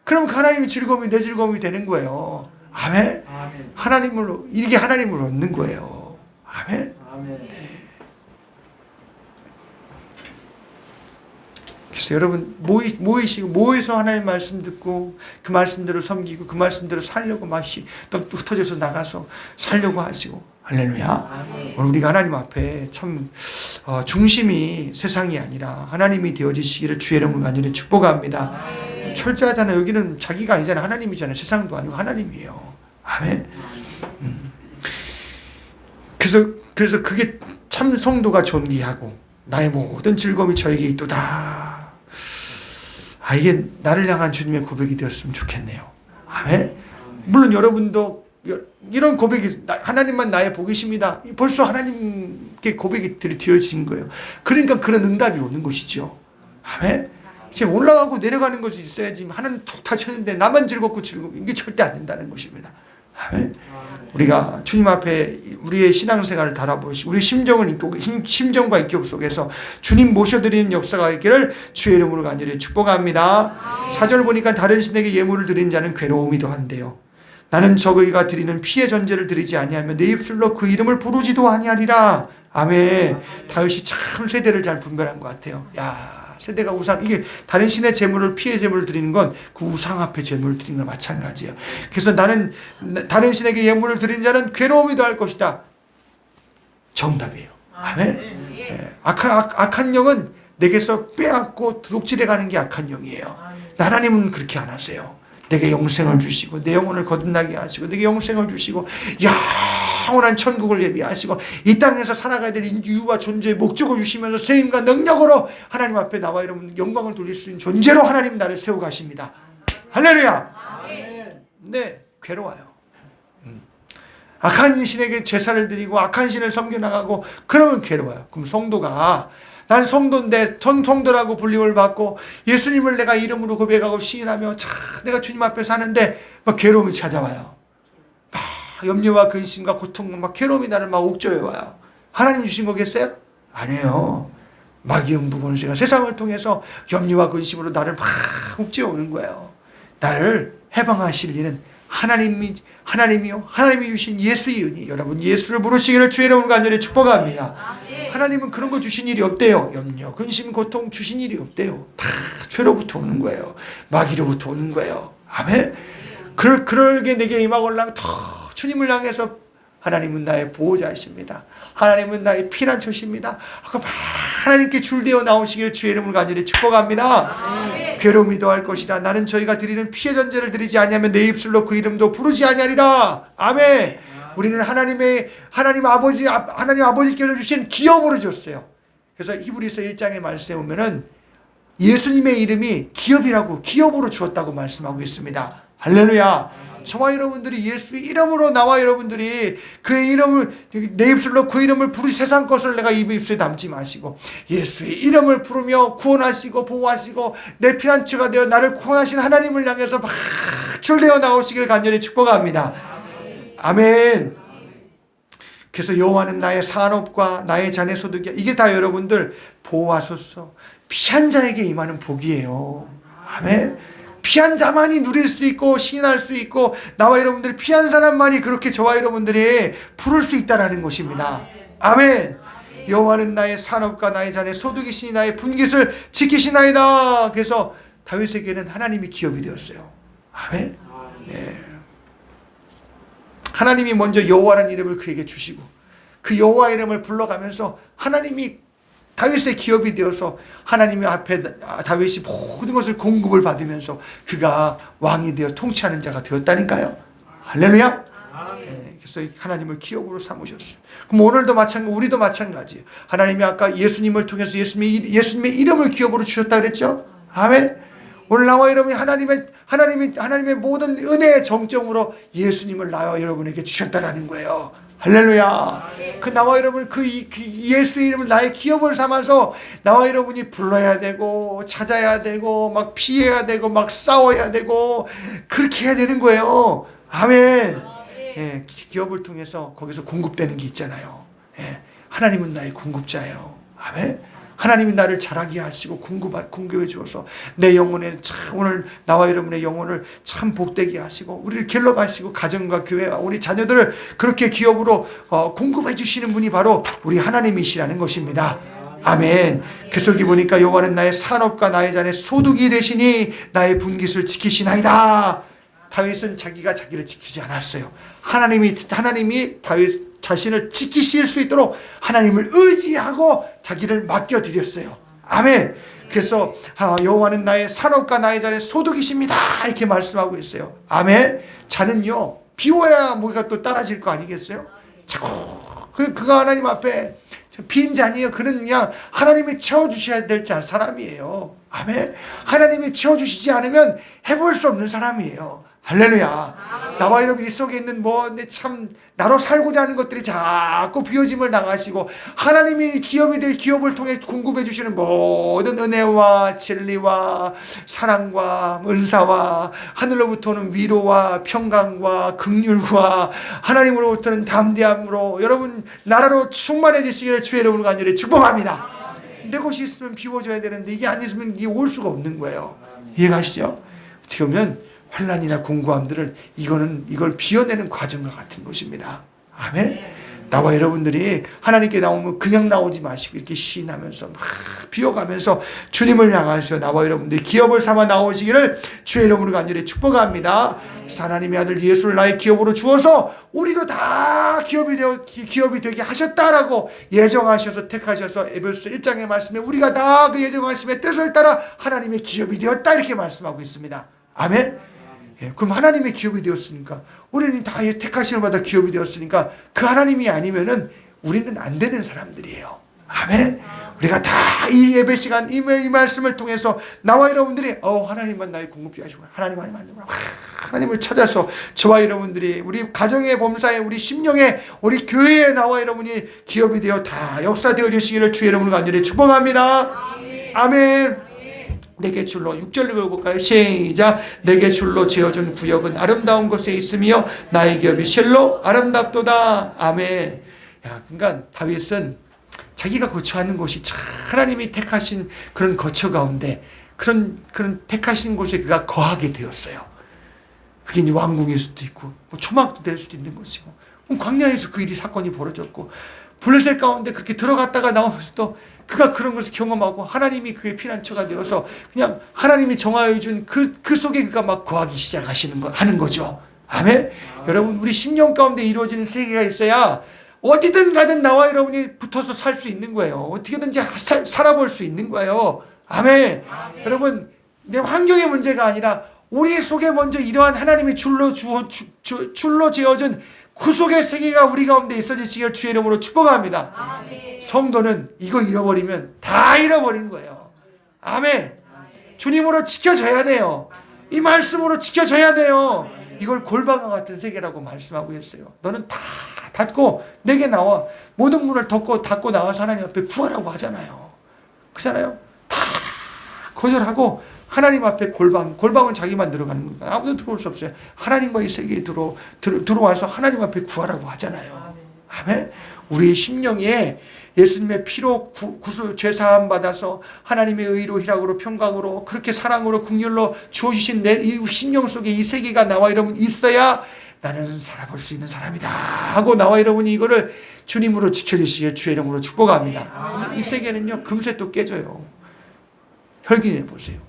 그럼 그 하나님이 즐거움이 내 즐거움이 되는 거예요. 아멘. 하나님으로 이게 하나님을 얻는 거예요. 아멘. 그래서 여러분 모여서 하나님 말씀 듣고 그 말씀대로 섬기고 그 말씀대로 살려고 막 또 흩어져서 나가서 살려고 하시고 할렐루야. 오늘 우리가 하나님 앞에 참 중심이 세상이 아니라 하나님이 되어지시기를 주의 이름으로 간절히 축복합니다. 철저하잖아요. 여기는 자기가 아니잖아요. 하나님이잖아요. 세상도 아니고 하나님이에요. 아멘. 그래서 그게 참 성도가 존귀하고 나의 모든 즐거움이 저에게 있도다. 이게 나를 향한 주님의 고백이 되었으면 좋겠네요. 아멘. 물론 여러분도 이런 고백이 하나님만 나의 복이십니다. 벌써 하나님께 고백이 드려진 거예요. 그러니까 그런 응답이 오는 것이죠. 아멘. 이제 올라가고 내려가는 것이 있어야지 하나님 툭 다쳤는데 나만 즐겁고 이게 절대 안 된다는 것입니다. 아멘. 우리가 주님 앞에 우리의 신앙생활을 달아보시고 우리 심정과 인격 속에서 주님 모셔드리는 역사가 있기를 주의 이름으로 간절히 축복합니다. 4절 보니까 다른 신에게 예물을 드리는 자는 괴로움이 더한데요. 나는 저희가 드리는 피의 전제를 드리지 아니하며 내 입술로 그 이름을 부르지도 아니하리라. 아멘. 다윗이 참 세대를 잘 분별한 것 같아요. 야, 세대가 우상, 이게 다른 신의 제물을, 피의 제물을 드리는 건 그 우상 앞에 제물을 드리는 건 마찬가지예요. 그래서 나는 다른 신에게 예물을 드린 자는 괴로움이 더할 것이다. 정답이에요. 아멘. 예. 악한 영은 내게서 빼앗고 도둑질해 가는 게 악한 영이에요. 하나님은 그렇게 안 하세요. 내게 영생을 주시고 내 영혼을 거듭나게 하시고 내게 영생을 주시고 영원한 천국을 예비하시고 이 땅에서 살아가야 될 이유와 존재의 목적을 주시면서 세임과 능력으로 하나님 앞에 나와 여러분 영광을 돌릴 수 있는 존재로 하나님 나를 세워 가십니다. 할렐루야. 네, 괴로워요. 악한 신에게 제사를 드리고 악한 신을 섬겨나가고 그러면 괴로워요. 그럼 성도가 난 성도인데 성도라고 불림을 받고 예수님을 내가 이름으로 고백하고 시인하며 내가 주님 앞에 사는데 막 괴로움이 찾아와요. 막 염려와 근심과 고통과 막 괴로움이 나를 막 옥죄어 와요. 하나님 주신 거겠어요? 아니에요. 마귀 권세가 세상을 통해서 염려와 근심으로 나를 막 옥죄어 오는 거예요. 나를 해방하실 일은 하나님이요 하나님이 주신 예수의 은혜, 여러분 예수를 부르시기를 주의 이름으로 간절히 축복합니다. 하나님은 그런 거 주신 일이 없대요. 염려, 근심, 고통 주신 일이 없대요. 다 죄로부터 오는 거예요. 마귀로부터 오는 거예요. 아멘. 그러게 내게 임하걸라면 더 주님을 향해서 하나님은 나의 보호자이십니다. 하나님은 나의 피난처십니다. 하나님께 줄되어 나오시길 주의 이름으로 간절히 축복합니다. 괴로움이 더할 것이라. 나는 저희가 드리는 피의 전제를 드리지 아니하면 내 입술로 그 이름도 부르지 아니하리라. 아멘. 우리는 하나님 아버지께서 주신 기업으로 줬어요. 그래서 히브리서 1장의 말씀에 보면은 예수님의 이름이 기업으로 주었다고 말씀하고 있습니다. 할렐루야. 저와 여러분들이 예수의 이름으로 나와 여러분들이 그의 이름을 내 입술로 그 이름을 부르시 세상 것을 내가 입술에 담지 마시고 예수의 이름을 부르며 구원하시고 보호하시고 내 피난처가 되어 나를 구원하신 하나님을 향해서 막 출되어 나오시기를 간절히 축복합니다. 아멘. 그래서 여호와는 나의 산업과 나의 자네 소득이야. 이게 다 여러분들 보호하소서. 피한 자에게 임하는 복이에요. 아멘. 피한 자만이 누릴 수 있고 시인할 수 있고 나와 여러분들이 피한 사람만이 그렇게 저와 여러분들이 부를 수 있다는 것입니다. 아멘. 여호와는 나의 산업과 나의 자네 소득이시니 나의 분깃을 지키시나이다. 그래서 다윗에게는 하나님이 기업이 되었어요. 아멘. 네. 하나님이 먼저 여호와라는 이름을 그에게 주시고 그 여호와 이름을 불러가면서 하나님이 다윗의 기업이 되어서 하나님의 앞에 다윗이 모든 것을 공급을 받으면서 그가 왕이 되어 통치하는 자가 되었다니까요. 할렐루야. 네, 그래서 하나님을 기업으로 삼으셨어요. 그럼 오늘도 마찬가지, 우리도 마찬가지예요. 하나님이 아까 예수님을 통해서 예수님의 이름을 기업으로 주셨다 그랬죠. 아멘. 오늘 나와 여러분이 하나님의 모든 은혜의 정점으로 예수님을 나와 여러분에게 주셨다라는 거예요. 할렐루야. 그 나와 여러분 그 예수의 이름을 나의 기업을 삼아서 나와 여러분이 불러야 되고 찾아야 되고 막 피해야 되고 막 싸워야 되고 그렇게 해야 되는 거예요. 아멘. 예, 기업을 통해서 거기서 공급되는 게 있잖아요. 예, 하나님은 나의 공급자예요. 아멘. 하나님이 나를 자라게 하시고 공급해 주어서 내 영혼에 참 오늘 나와 여러분의 영혼을 참 복되게 하시고 우리를 길러가시고 가정과 교회와 우리 자녀들을 그렇게 기업으로 공급해 주시는 분이 바로 우리 하나님이시라는 것입니다. 아멘. 그래서 여기 보니까 여호와는 나의 산업과 나의 자네 소득이 되시니 나의 분깃을 지키시나이다. 다윗은 자기가 자기를 지키지 않았어요. 하나님이 다윗 자신을 지키실 수 있도록 하나님을 의지하고 자기를 맡겨드렸어요. 아멘. 그래서 여호와는 나의 산업과 나의 자네 소득이십니다. 이렇게 말씀하고 있어요. 아멘. 자는요 비워야 뭐가 또 따라질 거 아니겠어요? 그가 하나님 앞에 빈잔이에요. 그는 그냥 하나님이 채워주셔야 될 사람이에요. 아멘. 하나님이 채워주시지 않으면 해볼 수 없는 사람이에요. 할렐루야. 나와 여러분 이 속에 있는 참 나로 살고자 하는 것들이 자꾸 비워짐을 당하시고 하나님이 기업을 통해 공급해 주시는 모든 은혜와 진리와 사랑과 은사와 하늘로부터 오는 위로와 평강과 긍휼과 하나님으로부터는 담대함으로 여러분 나라로 충만해지시기를 주의 이름으로 간절히 축복합니다. 내 것이 있으면 비워져야 되는데 이게 안 있으면 이게 올 수가 없는 거예요. 이해가시죠? 어떻게 보면 환난이나 공고함들을 이걸 비워내는 과정과 같은 것입니다. 아멘. 나와 여러분들이 하나님께 나오면 그냥 나오지 마시고 이렇게 시인하면서 막 비워가면서 주님을 향하셔 나와 여러분들이 기업을 삼아 나오시기를 주의 이름으로 간절히 축복합니다. 하나님의 아들 예수를 나의 기업으로 주어서 우리도 다 기업이 되게 하셨다라고 예정하셔서 택하셔서 에베소 1장의 말씀에 우리가 다 그 예정하심의 뜻을 따라 하나님의 기업이 되었다 이렇게 말씀하고 있습니다. 아멘. 예, 그럼 하나님의 기업이 되었으니까 우리는 다 택하심을 받아 기업이 되었으니까 그 하나님이 아니면은 우리는 안 되는 사람들이에요. 아멘. 우리가 다 이 예배 시간 이 말씀을 통해서 나와 여러분들이 하나님만 나의 공급지 하시고 하나님 만들고 하나님을 찾아서 저와 여러분들이 우리 가정의 범사에 우리 심령에 우리 교회에 나와 여러분이 기업이 되어 다 역사되어 주시기를 주의 이름으로 간절히 축복합니다. 아멘. 내게 줄로 6절 읽어볼까요? 시작. 내게 줄로 지어준 구역은 아름다운 곳에 있으며 나의 기업이 실로 아름답도다. 아멘. 야, 그러니까 다윗은 자기가 거처하는 곳이 하나님이 택하신 그런 거처 가운데 그런 택하신 곳에 그가 거하게 되었어요. 그게 이제 왕궁일 수도 있고 뭐 초막도 될 수도 있는 것이고 광야에서 그 일이 사건이 벌어졌고 블레셋 가운데 그렇게 들어갔다가 나오면서도 그가 그런 것을 경험하고 하나님이 그의 피난처가 되어서 그냥 하나님이 정하여 준 그 속에 그가 막 거하기 하는 거죠. 아멘. 여러분 우리 심령 가운데 이루어지는 세계가 있어야 어디든 가든 나와 여러분이 붙어서 살 수 있는 거예요. 어떻게든지 살아볼 수 있는 거예요. 아멘. 여러분 내 환경의 문제가 아니라 우리 속에 먼저 이러한 하나님이 줄로 지어준 그 속의 세계가 우리 가운데 있어지시길 주의 이름으로 축복합니다. 아멘. 성도는 이거 잃어버리면 다 잃어버린 거예요. 아멘. 주님으로 지켜져야 돼요. 이 말씀으로 지켜져야 돼요. 이걸 골방과 같은 세계라고 말씀하고 있어요. 너는 다 닫고 내게 나와 모든 문을 닫고 나와서 하나님 앞에 구하라고 하잖아요. 그렇잖아요. 다 거절하고 하나님 앞에 골방은 자기만 들어가는 거예요. 아무도 들어올 수 없어요. 하나님과의 세계에 들어와서 하나님 앞에 구하라고 하잖아요. 아멘. 우리의 심령에 예수님의 피로 죄사함 받아서 하나님의 의로 희락으로 평강으로 그렇게 사랑으로 긍휼로 주어주신 내 이 심령 속에 이 세계가 나와 여러분 있어야 나는 살아볼 수 있는 사람이다 하고 나와 여러분이 이거를 주님으로 지켜주시길 주의 이름으로 축복합니다. 이 세계는요 금세 또 깨져요. 혈기내 보세요.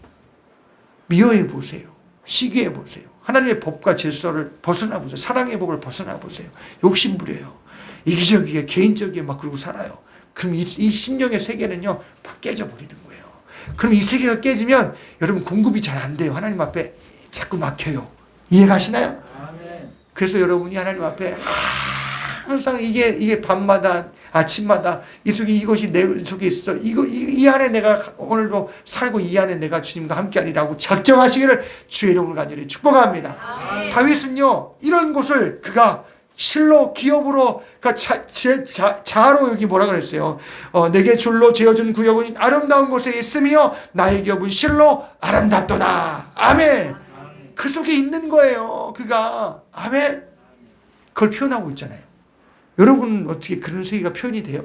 미워해 보세요. 시기해 보세요. 하나님의 법과 질서를 벗어나 보세요. 사랑의 법을 벗어나 보세요. 욕심 부려요. 이기적이게 개인적이게 막 그러고 살아요. 그럼 이 심령의 세계는요 막 깨져버리는 거예요. 그럼 이 세계가 깨지면 여러분 공급이 잘 안 돼요. 하나님 앞에 자꾸 막혀요. 이해가시나요? 그래서 여러분이 하나님 앞에 항상 이게 밤마다 아침마다 이 속에 이것이 내 속에 있어. 이 안에 내가 오늘도 살고 이 안에 내가 주님과 함께하리라고 작정하시기를 주의 이름으로 간절히 축복합니다. 다윗은요 이런 곳을 그가 실로 기업으로 자로 여기 뭐라 그랬어요? 내게 줄로 지어준 구역은 아름다운 곳에 있으며 나의 기업은 실로 아름답도다. 아멘. 그 속에 있는 거예요. 그가 아멘. 그걸 표현하고 있잖아요. 여러분은 어떻게 그런 세계가 표현이 돼요?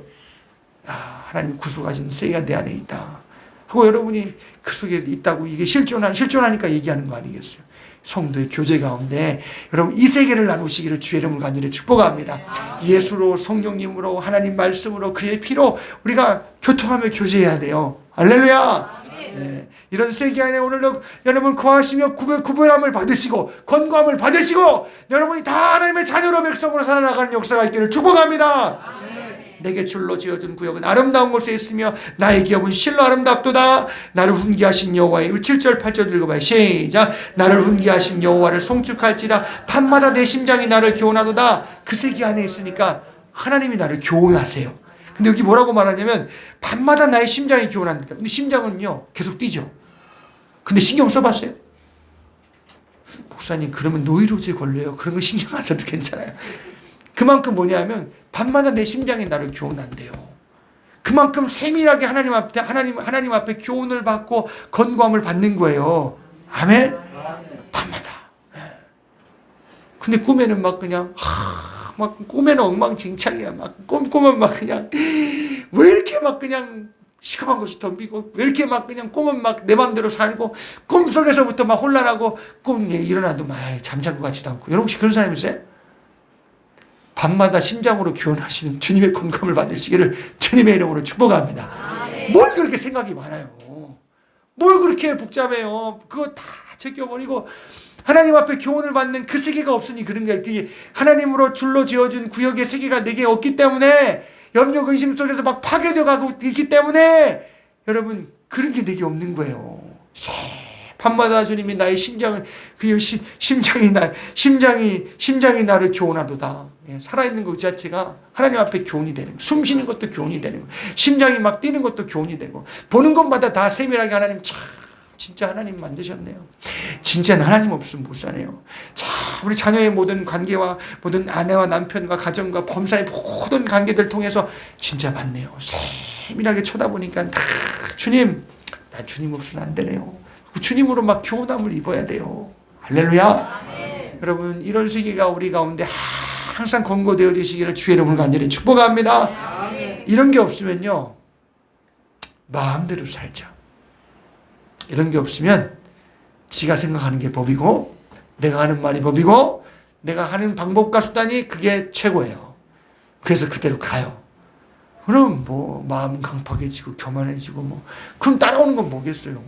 하나님 구속하신 세계가 내 안에 있다 하고 여러분이 그 속에 있다고 이게 실존하니까 얘기하는 거 아니겠어요? 성도의 교제 가운데 여러분 이 세계를 나누시기를 주의 이름으로 간절히 축복합니다. 예수로 성령님으로 하나님 말씀으로 그의 피로 우리가 교통하며 교제해야 돼요. 할렐루야. 네. 이런 세계 안에 오늘도 여러분 거하시며 구별함을 받으시고 건강함을 받으시고 여러분이 다 하나님의 자녀로 백성으로 살아나가는 역사가 있기를 축복합니다. 내게 줄로 지어준 구역은 아름다운 곳에 있으며 나의 기업은 실로 아름답도다. 나를 훈계하신 여호와의 7절 8절 읽어봐요. 시작. 나를 훈계하신 여호와를 송축할지라 밤마다 내 심장이 나를 교훈하도다. 그 세계 안에 있으니까 하나님이 나를 교훈하세요. 근데 여기 뭐라고 말하냐면 밤마다 나의 심장이 교훈한다. 근데 심장은요 계속 뛰죠. 근데 신경 써봤어요? 목사님 그러면 노이로제 걸려요. 그런 거 신경 안 써도 괜찮아요. 그만큼 뭐냐면 밤마다 내 심장이 나를 교훈한대요. 그만큼 세밀하게 하나님 앞에 교훈을 받고 건강함을 받는 거예요. 아멘? 밤마다. 근데 꿈에는 막 그냥 막 꿈에는 엉망진창이야. 막 꿈꾸면 막 그냥 왜 이렇게 막 그냥 시커먼 것이 덤비고 왜 이렇게 막 그냥 꿈은 막 내 맘대로 살고 꿈속에서부터 막 혼란하고 꿈 일어나도 막 잠자고 같지도 않고. 여러분 혹시 그런 사람 있어요? 밤마다 심장으로 기원하시는 주님의 건강을 받으시기를 주님의 이름으로 축복합니다. 뭘 그렇게 생각이 많아요? 뭘 그렇게 복잡해요? 그거 다 제껴버리고 하나님 앞에 교훈을 받는 그 세계가 없으니 그런 거예요. 그게 하나님으로 줄로 지어준 구역의 세계가 내게 없기 때문에 염려 근심 속에서 막 파괴되어 가고 있기 때문에 여러분 그런 게 내게 없는 거예요. 밤마다 주님이 나의 심장을 그 심장이 나를 교훈하도다. 살아있는 것 자체가 하나님 앞에 교훈이 되는 거예요. 숨 쉬는 것도 교훈이 되는 거예요. 심장이 막 뛰는 것도 교훈이 되고 보는 것마다 다 세밀하게 하나님 참 진짜 하나님 만드셨네요. 진짜 하나님 없으면 못 사네요. 자, 우리 자녀의 모든 관계와 모든 아내와 남편과 가정과 범사의 모든 관계들 통해서 진짜 맞네요. 세밀하게 쳐다보니까 주님, 나 주님 없으면 안 되네요. 주님으로 막 교훈함을 입어야 돼요. 할렐루야. 여러분 이런 세계가 우리 가운데 항상 권고되어 주시기를 주의 이름으로 간절히 축복합니다. 이런 게 없으면요 마음대로 살죠. 이런 게 없으면 지가 생각하는 게 법이고 내가 하는 말이 법이고 내가 하는 방법과 수단이 그게 최고예요. 그래서 그대로 가요. 그럼 뭐 마음은 강팍해지고 교만해지고 뭐 그럼 따라오는 건 뭐겠어요?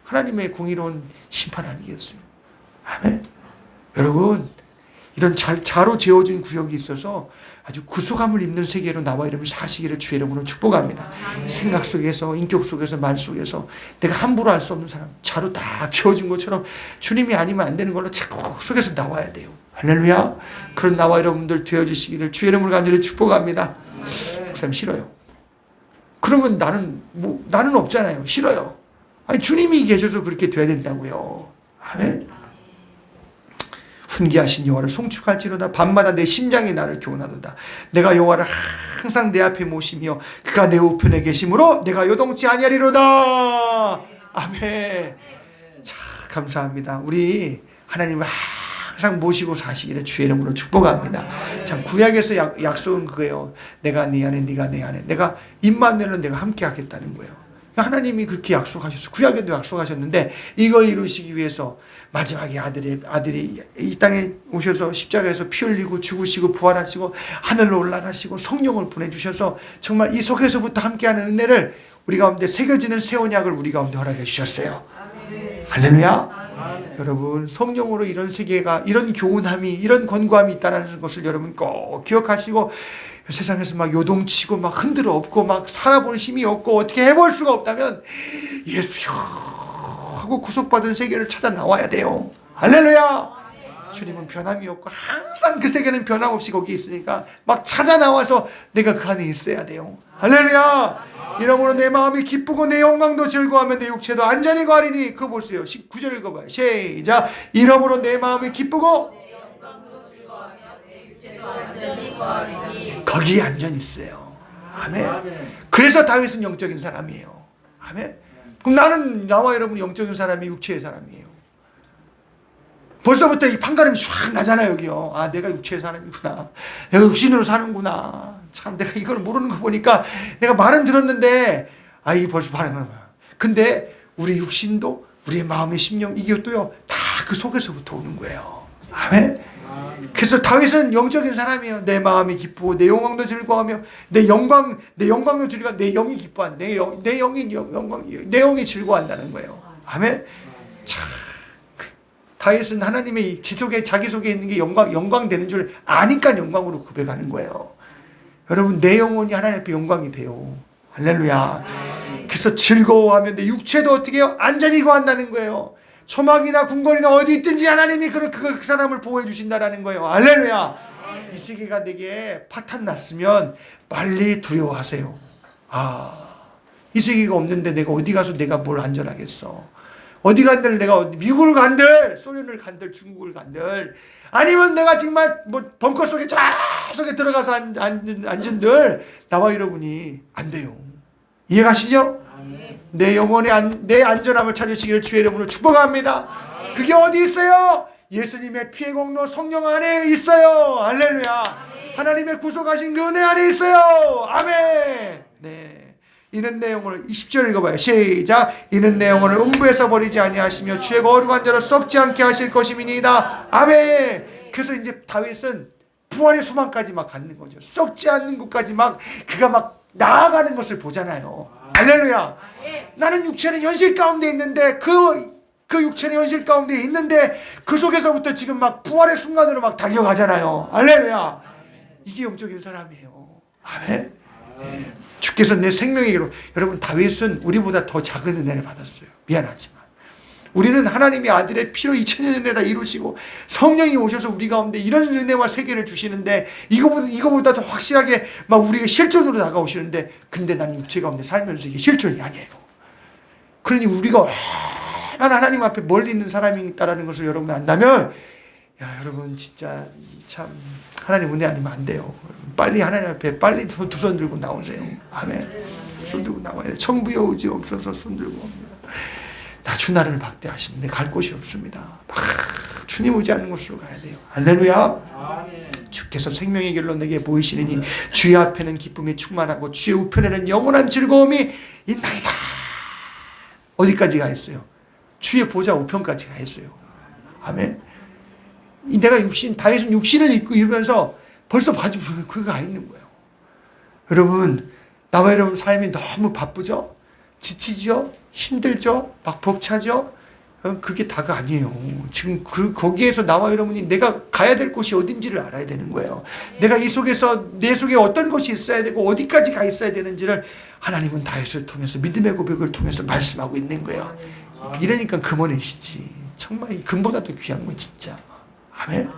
하나님의 공의로운 심판 아니겠어요? 아멘. 여러분 이런 자로 재워진 구역이 있어서 아주 구속함을 입는 세계로 나와 이름을 사시기를 주의 이름으로 축복합니다. 생각 속에서 인격 속에서 말 속에서 내가 함부로 할 수 없는 사람 자로 딱 재워진 것처럼 주님이 아니면 안 되는 걸로 자꾸 속에서 나와야 돼요. 할렐루야. 그런 나와 여러분들 되어주시기를 주의 이름으로 간절히 축복합니다. 목사님 싫어요. 그러면 나는 없잖아요. 싫어요. 아니 주님이 계셔서 그렇게 돼야 된다고요. 아멘. 훈계하신 여호와를 송축할지로다. 밤마다 내 심장이 나를 교훈하도다. 내가 여호와를 항상 내 앞에 모시며 그가 내 우편에 계심으로 내가 요동치 아니하리로다. 아멘. 자, 감사합니다. 우리 하나님을 항상 모시고 사시기를 주의 이름으로 축복합니다. 참 구약에서 약속은 그거예요. 내가 네 안에 네가 내 안에 내가 임마누엘로 내가 함께 하겠다는 거예요. 하나님이 그렇게 약속하셨어요. 구약에도 약속하셨는데 이걸 이루시기 위해서 마지막에 아들이 이 땅에 오셔서 십자가에서 피 흘리고 죽으시고 부활하시고 하늘로 올라가시고 성령을 보내주셔서 정말 이 속에서부터 함께하는 은혜를 우리 가운데 새겨지는 새 언약을 우리 가운데 허락해 주셨어요. 아멘. 할렐루야. 아멘. 여러분 성령으로 이런 세계가 이런 교훈함이 이런 권고함이 있다는 것을 여러분 꼭 기억하시고 세상에서 막 요동치고 막 흔들어 없고 막 살아볼 힘이 없고 어떻게 해볼 수가 없다면 예수여 하고 구속받은 세계를 찾아 나와야 돼요. 할렐루야. 주님은 변함이 없고 항상 그 세계는 변함없이 거기 있으니까 막 찾아 나와서 내가 그 안에 있어야 돼요. 할렐루야. 이러므로 내 마음이 기쁘고 내 영광도 즐거워하며 내 육체도 안전히 거하리니. 그거 보세요. 19절 읽어봐요. 시작. 이러므로 내 마음이 기쁘고 거기에 안전이 있어요. 아멘. 그래서 다윗은 영적인 사람이에요. 아멘. 그럼 나와 여러분 영적인 사람이 육체의 사람이에요. 벌써부터 이 판가름이 쫙 나잖아요. 여기요. 아, 내가 육체의 사람이구나. 내가 육신으로 사는구나. 참 내가 이걸 모르는 거 보니까 내가 말은 들었는데 이 벌써 반응하는 거야. 근데 우리 육신도 우리의 마음의 심령 이게 또요 다 그 속에서부터 오는 거예요. 아멘. 그래서 다윗은 영적인 사람이에요. 내 마음이 기쁘고 내 영광도 즐거워하며 내 영광도 즐거워 내 영이 기뻐한 내 영이 즐거워한다는 거예요. 아멘. 참 다윗은 하나님의 자기 속에 있는 게 영광 되는 줄 아니까 영광으로 고백하는 거예요. 여러분 내 영혼이 하나님 앞에 영광이 돼요. 할렐루야. 그래서 즐거워하며 내 육체도 어떻게 해요? 안전히 거한다는 거예요. 초막이나 궁궐이나 어디 있든지 하나님이 그 사람을 보호해 주신다라는 거예요. 할렐루야. 이 세계가 내게 파탄 났으면 빨리 두려워하세요. 이 세계가 없는데 내가 어디 가서 내가 뭘 안전하겠어. 어디 간들 내가 미국을 간들 소련을 간들 중국을 간들 아니면 내가 정말 벙커 속에 속에 들어가서 앉은들 나와 여러분이 안 돼요. 이해가시죠? 내 영혼의 내 안전함을 찾으시기를 주의 이름으로 축복합니다. 그게 어디 있어요? 예수님의 피의 공로 성령 안에 있어요. 할렐루야. 하나님의 구속하신 그 은혜 안에 있어요. 아멘. 네. 이는 내 영혼을 20절 읽어봐요. 시작. 이는 내 영혼을 음부에서 버리지 아니하시며 주의 거룩한 자를 썩지 않게 하실 것임이니이다. 아멘. 그래서 이제 다윗은 부활의 소망까지 막 갖는 거죠. 썩지 않는 것까지 막 그가 막 나아가는 것을 보잖아요. 할렐루야. 나는 육체는 현실 가운데 있는데 그 육체는 현실 가운데 있는데 그 속에서부터 지금 막 부활의 순간으로 막 달려가잖아요. 할렐루야. 이게 영적인 사람이에요. 아멘. 주께서 내 생명에게로. 여러분, 다윗은 우리보다 더 작은 은혜를 받았어요. 미안하지만 우리는 하나님의 아들의 피로 2000년 전에 다 이루시고 성령이 오셔서 우리 가운데 이런 은혜와 세계를 주시는데 이거보다 더 확실하게 막 우리가 실존으로 다가오시는데, 근데 나는 육체 가운데 살면서 이게 실존이 아니에요. 그러니 우리가 얼마나 하나님 앞에 멀리 있는 사람이다라는 것을 여러분이 안다면, 야, 여러분 진짜 참 하나님 은혜 아니면 안 돼요. 빨리 하나님 앞에 빨리 두 손 들고 나오세요. 아멘. 손 들고 나와야 돼요. 천부여 오지 없어서 손 들고 옵니다. 나 주나를 박대하시는데 갈 곳이 없습니다. 주님 오지 않는 곳으로 가야 돼요. 할렐루야. 주께서 생명의 길로 내게 보이시느니 주의 앞에는 기쁨이 충만하고 주의 우편에는 영원한 즐거움이 있나이다. 어디까지 가 있어요? 주의 보좌 우편까지 가 있어요. 아멘. 내가 다윗은 육신을 입고 입으면서 벌써 봐주면 그거 가 있는 거예요. 여러분, 나와 여러분 삶이 너무 바쁘죠? 지치죠? 힘들죠? 막 벅차죠? 그게 다가 아니에요. 지금 거기에서 나와 여러분이 내가 가야 될 곳이 어딘지를 알아야 되는 거예요. 내가 이 속에서 내 속에 어떤 것이 있어야 되고 어디까지 가 있어야 되는지를 하나님은 다윗을 통해서 믿음의 고백을 통해서 말씀하고 있는 거예요. 이러니까 금원이시지. 정말 금보다도 귀한 거 진짜. 아멘.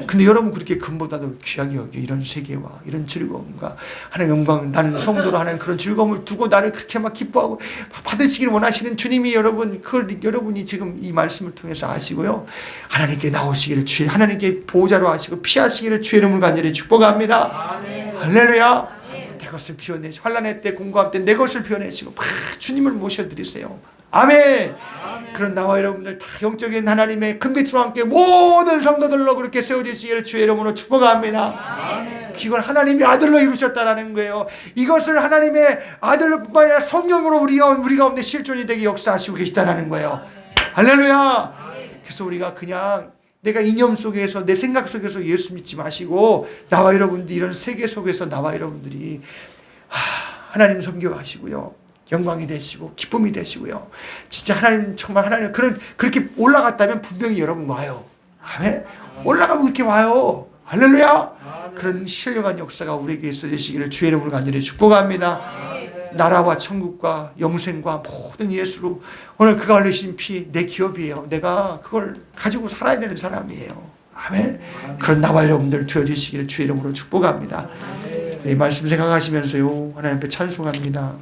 근데 여러분 그렇게 금보다도 귀하게 여겨 이런 세계와 이런 즐거움과 하나님의 영광, 나는 성도로 하나님 그런 즐거움을 두고 나를 그렇게 막 기뻐하고 받으시길 원하시는 주님이 여러분, 그걸 여러분이 지금 이 말씀을 통해서 아시고요, 하나님께 나오시기를 주의 하나님께 보호자로 하시고 피하시기를 주의 이름을 간절히 축복합니다. 할렐루야. 내 것을 피워내시고 환난의 때 공고함 때 내 것을 피워내시고 주님을 모셔드리세요. 아멘. 그런 나와 여러분들 다 영적인 하나님의 큰 빛으로 함께 모든 성도들로 그렇게 세워지시기를 주의 이름으로 축복합니다. 이걸 하나님의 아들로 이루셨다라는 거예요. 이것을 하나님의 아들로 뿐만 아니라 성령으로 우리 가운데 실존이 되게 역사하시고 계시다라는 거예요. 할렐루야. 그래서 우리가 그냥 내가 이념 속에서 내 생각 속에서 예수 믿지 마시고 나와 여러분들이 이런 세계 속에서 나와 여러분들이 하나님 섬겨가시고요, 영광이 되시고 기쁨이 되시고요. 진짜 하나님 정말 하나님 그렇게 올라갔다면 분명히 여러분 와요. 아멘. 올라가면 그렇게 와요. 할렐루야. 그런 신령한 역사가 우리에게 있어지시기를 주의 이름으로 간절히 축복합니다. 나라와 천국과 영생과 모든 예수로 오늘 그가 흘리신 피 내 기업이에요. 내가 그걸 가지고 살아야 되는 사람이에요. 아멘. 그런 나와 여러분들 되어주시기를 주의 이름으로 축복합니다. 이 말씀 생각하시면서요 하나님 앞에 찬송합니다.